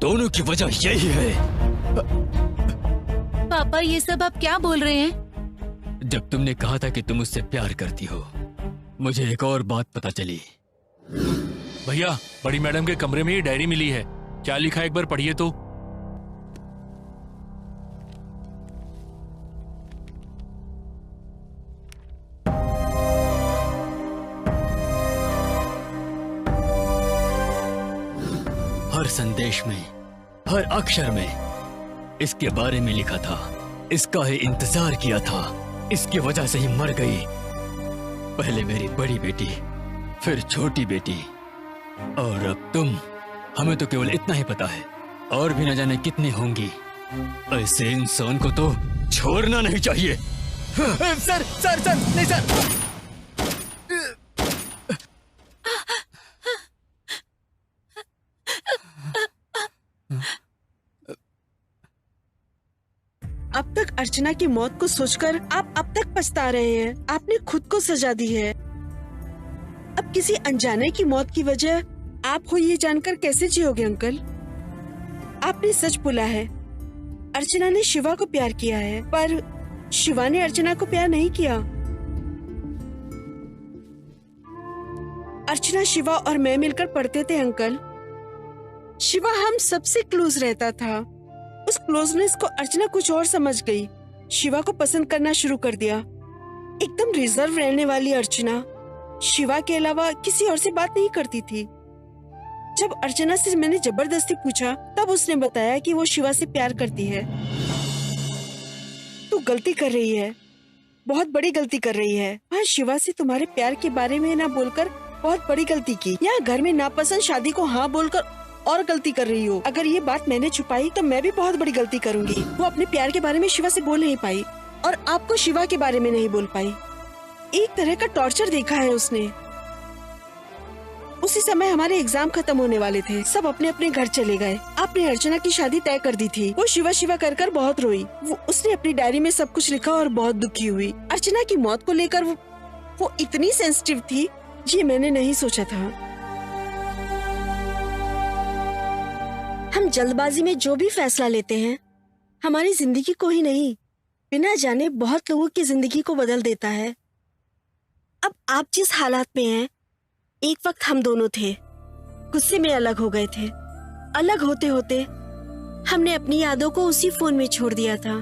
दोनों की वजह यही है। पापा, ये सब आप क्या बोल रहे हैं? जब तुमने कहा था कि तुम उससे प्यार करती हो, मुझे एक और बात पता चली। भैया, बड़ी मैडम के कमरे में ये डायरी मिली है। क्या लिखा है एक बार पढ़िए तो। हर संदेश में, हर अक्षर में इसके बारे में लिखा था। इसका ही इंतजार किया था, इसकी वजह से ही मर गई। पहले मेरी बड़ी बेटी, फिर छोटी बेटी, और अब तुम। हमें तो केवल इतना ही पता है, और भी न जाने कितनी होंगी। ऐसे इंसान को तो छोड़ना नहीं चाहिए। सर सर सर, नहीं सर। अब तक अर्चना की मौत को सोचकर आप अब तक पछता रहे हैं। आपने खुद को सजा दी है। अब किसी अनजाने की मौत की वजह आप हो ये जानकर कैसे जियोगे अंकल? आपने सच बोला है, अर्चना ने शिवा को प्यार किया है, पर शिवा ने अर्चना को प्यार नहीं किया। अर्चना, शिवा और मैं मिलकर पढ़ते थे अंकल। शिवा हम सबसे क्लोज रहता था। उस क्लोजनेस को अर्चना कुछ और समझ गई, शिवा को पसंद करना शुरू कर दिया। एकदम रिजर्व रहने वाली अर्चना शिवा के अलावा किसी और से बात नहीं करती थी। जब अर्चना से मैंने जबरदस्ती पूछा, तब उसने बताया कि वो शिवा से प्यार करती है। तू गलती कर रही है, बहुत बड़ी गलती कर रही है। हाँ, शिवा से तुम्हारे प्यार के बारे में ना बोलकर बहुत बड़ी गलती की। यहाँ घर में नापसंद शादी को हाँ बोलकर और गलती कर रही हो। अगर ये बात मैंने छुपाई तो मैं भी बहुत बड़ी गलती करूंगी। वो अपने प्यार के बारे में शिवा से बोल नहीं पाई और आपको शिवा के बारे में नहीं बोल पाई। एक तरह का टॉर्चर देखा है उसने। उसी समय हमारे एग्जाम खत्म होने वाले थे। सब अपने अपने घर चले गए। आपने अर्चना की शादी तय कर दी थी। वो शिवा शिवा कर कर बहुत रोई। उसने अपनी डायरी में सब कुछ लिखा और बहुत दुखी हुई। अर्चना की मौत को लेकर वो इतनी सेंसिटिव थी, ये मैंने नहीं सोचा था। हम जल्दबाजी में जो भी फैसला लेते हैं हमारी जिंदगी को ही नहीं, बिना जाने बहुत लोगों की जिंदगी को बदल देता है। अब आप जिस हालात में हैं, एक वक्त हम दोनों थे, गुस्से में अलग हो गए थे। अलग होते होते हमने अपनी यादों को उसी फोन में छोड़ दिया था।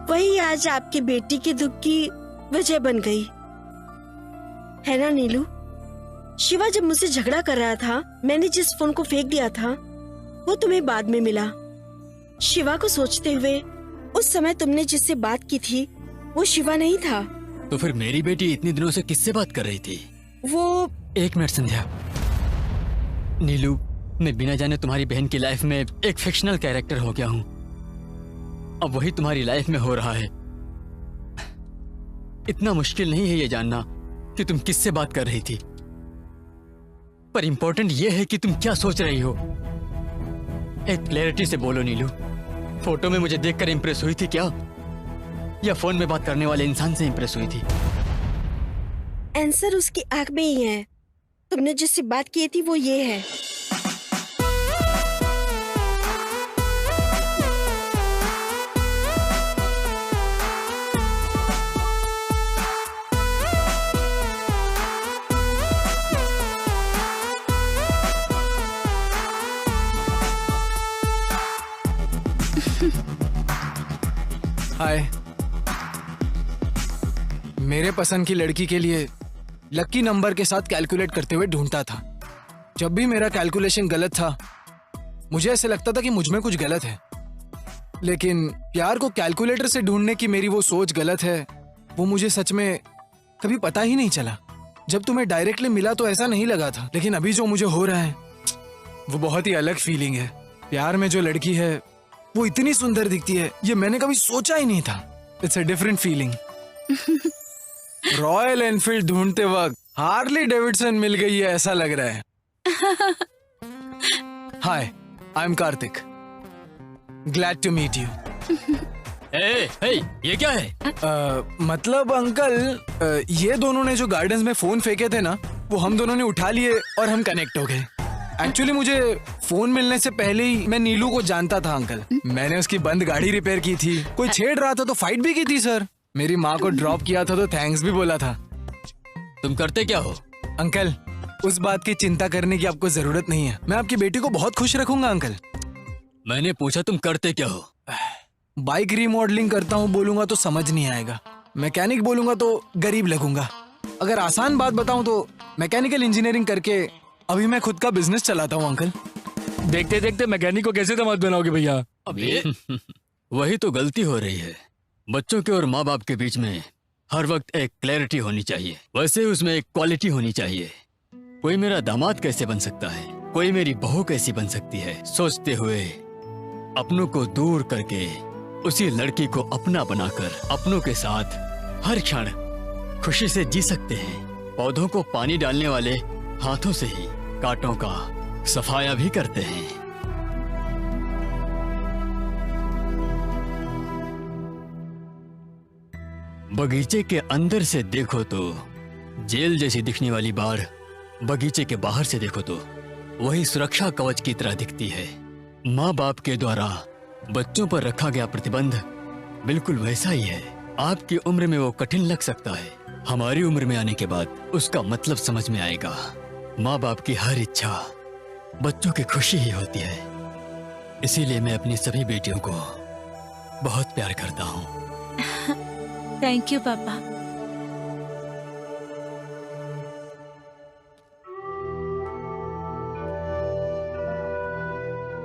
वही आज आपकी बेटी के दुख की वजह बन गई है ना नीलू? शिवा जब मुझसे झगड़ा कर रहा था, मैंने जिस फोन को फेंक दिया था वो तुम्हें बाद में मिला। शिवा को सोचते हुए उस समय तुमने जिससे बात की थी वो शिवा नहीं था। तो फिर मेरी बेटी इतने दिनों से किससे बात कर रही थी? वो 1 मिनट संध्या। नीलू, मैं बिना जाने तुम्हारी बहन की लाइफ में एक फिक्शनल कैरेक्टर हो गया हूँ। अब वही तुम्हारी लाइफ में हो रहा है। इतना मुश्किल नहीं है ये जानना कि तुम किससे बात कर रही थी, पर इंपॉर्टेंट ये है कि तुम क्या सोच रही हो। एक क्लैरिटी से बोलो नीलू, फोटो में मुझे देखकर इंप्रेस हुई थी क्या, या फोन में बात करने वाले इंसान से इंप्रेस हुई थी? आंसर उसकी आंख में ही है। तुमने जिससे बात की थी वो ये है। हाय। मेरे पसंद की लड़की के लिए लकी नंबर के साथ कैलकुलेट करते हुए ढूंढता था। जब भी मेरा कैलकुलेशन गलत था, मुझे ऐसे लगता था कि मुझ में कुछ गलत है। लेकिन प्यार को कैलकुलेटर से ढूंढने की मेरी वो सोच गलत है, वो मुझे सच में कभी पता ही नहीं चला। जब तुम्हें डायरेक्टली मिला तो ऐसा नहीं लगा था, लेकिन अभी जो मुझे हो रहा है वो बहुत ही अलग फीलिंग है। प्यार में जो लड़की है वो इतनी सुंदर दिखती है, ये मैंने कभी सोचा ही नहीं था। It's a different feeling. Royal Enfield ढूंढते वक्त हार्ली डेविडसन मिल गई है ऐसा लग रहा है। Hi, I am Kartik. Glad to meet you. ये क्या है? मतलब अंकल, ये दोनों ने जो गार्डन्स में फोन फेंके थे ना, वो हम दोनों ने उठा लिए और हम कनेक्ट हो गए। एक्चुअली मुझे फोन मिलने से पहले ही मैं नीलू को जानता था अंकल। मैंने उसकी बंद गाड़ी रिपेयर की थी। कोई छेड़ रहा था तो फाइट भी की थी सर। मेरी माँ को ड्रॉप किया था तो थैंक्स भी बोला था। तुम करते क्या हो? अंकल, उस बात की चिंता करने की आपको जरूरत नहीं है। मैं आपकी बेटी को बहुत खुश रखूंगा अंकल। मैंने पूछा तुम करते क्या हो? बाइक रीमॉडलिंग करता हूँ बोलूंगा तो समझ नहीं आएगा। मैकेनिक बोलूंगा तो गरीब लगूंगा। अगर आसान बात बताऊं तो मैकेनिकल इंजीनियरिंग करके अभी मैं खुद का बिजनेस चलाता हूँ अंकल। देखते देखते मैकेनिक को कैसे दामाद बनाओगे भैया? अबे वही तो गलती हो रही है। बच्चों के और माँ बाप के बीच में हर वक्त एक क्लैरिटी होनी चाहिए, वैसे उसमें एक क्वालिटी होनी चाहिए। कोई मेरा दामाद कैसे बन सकता है, कोई मेरी बहू कैसी बन सकती है, सोचते हुए अपनों को दूर करके उसी लड़की को अपना बनाकर अपनों के साथ हर क्षण खुशी से जी सकते हैं। पौधों को पानी डालने वाले हाथों से ही कांटों का सफाया भी करते हैं। बगीचे के अंदर से देखो तो जेल जैसी दिखने वाली बाड़ बगीचे के बाहर से देखो तो वही सुरक्षा कवच की तरह दिखती है। माँ बाप के द्वारा बच्चों पर रखा गया प्रतिबंध बिल्कुल वैसा ही है। आपकी उम्र में वो कठिन लग सकता है, हमारी उम्र में आने के बाद उसका मतलब समझ में आएगा। माँ बाप की हर इच्छा बच्चों की खुशी ही होती है। इसीलिए मैं अपनी सभी बेटियों को बहुत प्यार करता हूँ। थैंक यू पापा।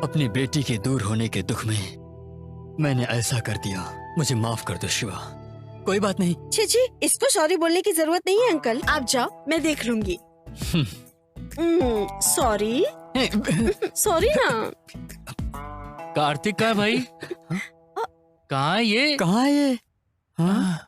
अपनी बेटी के दूर होने के दुख में मैंने ऐसा कर दिया, मुझे माफ कर दो शिवा। कोई बात नहीं। छी, इसको सॉरी बोलने की जरूरत नहीं है अंकल। आप जाओ, मैं देख लूंगी। सॉरी सॉरी ना। कार्तिक का भाई कहाँ है ये? कहाँ है ये? हाँ?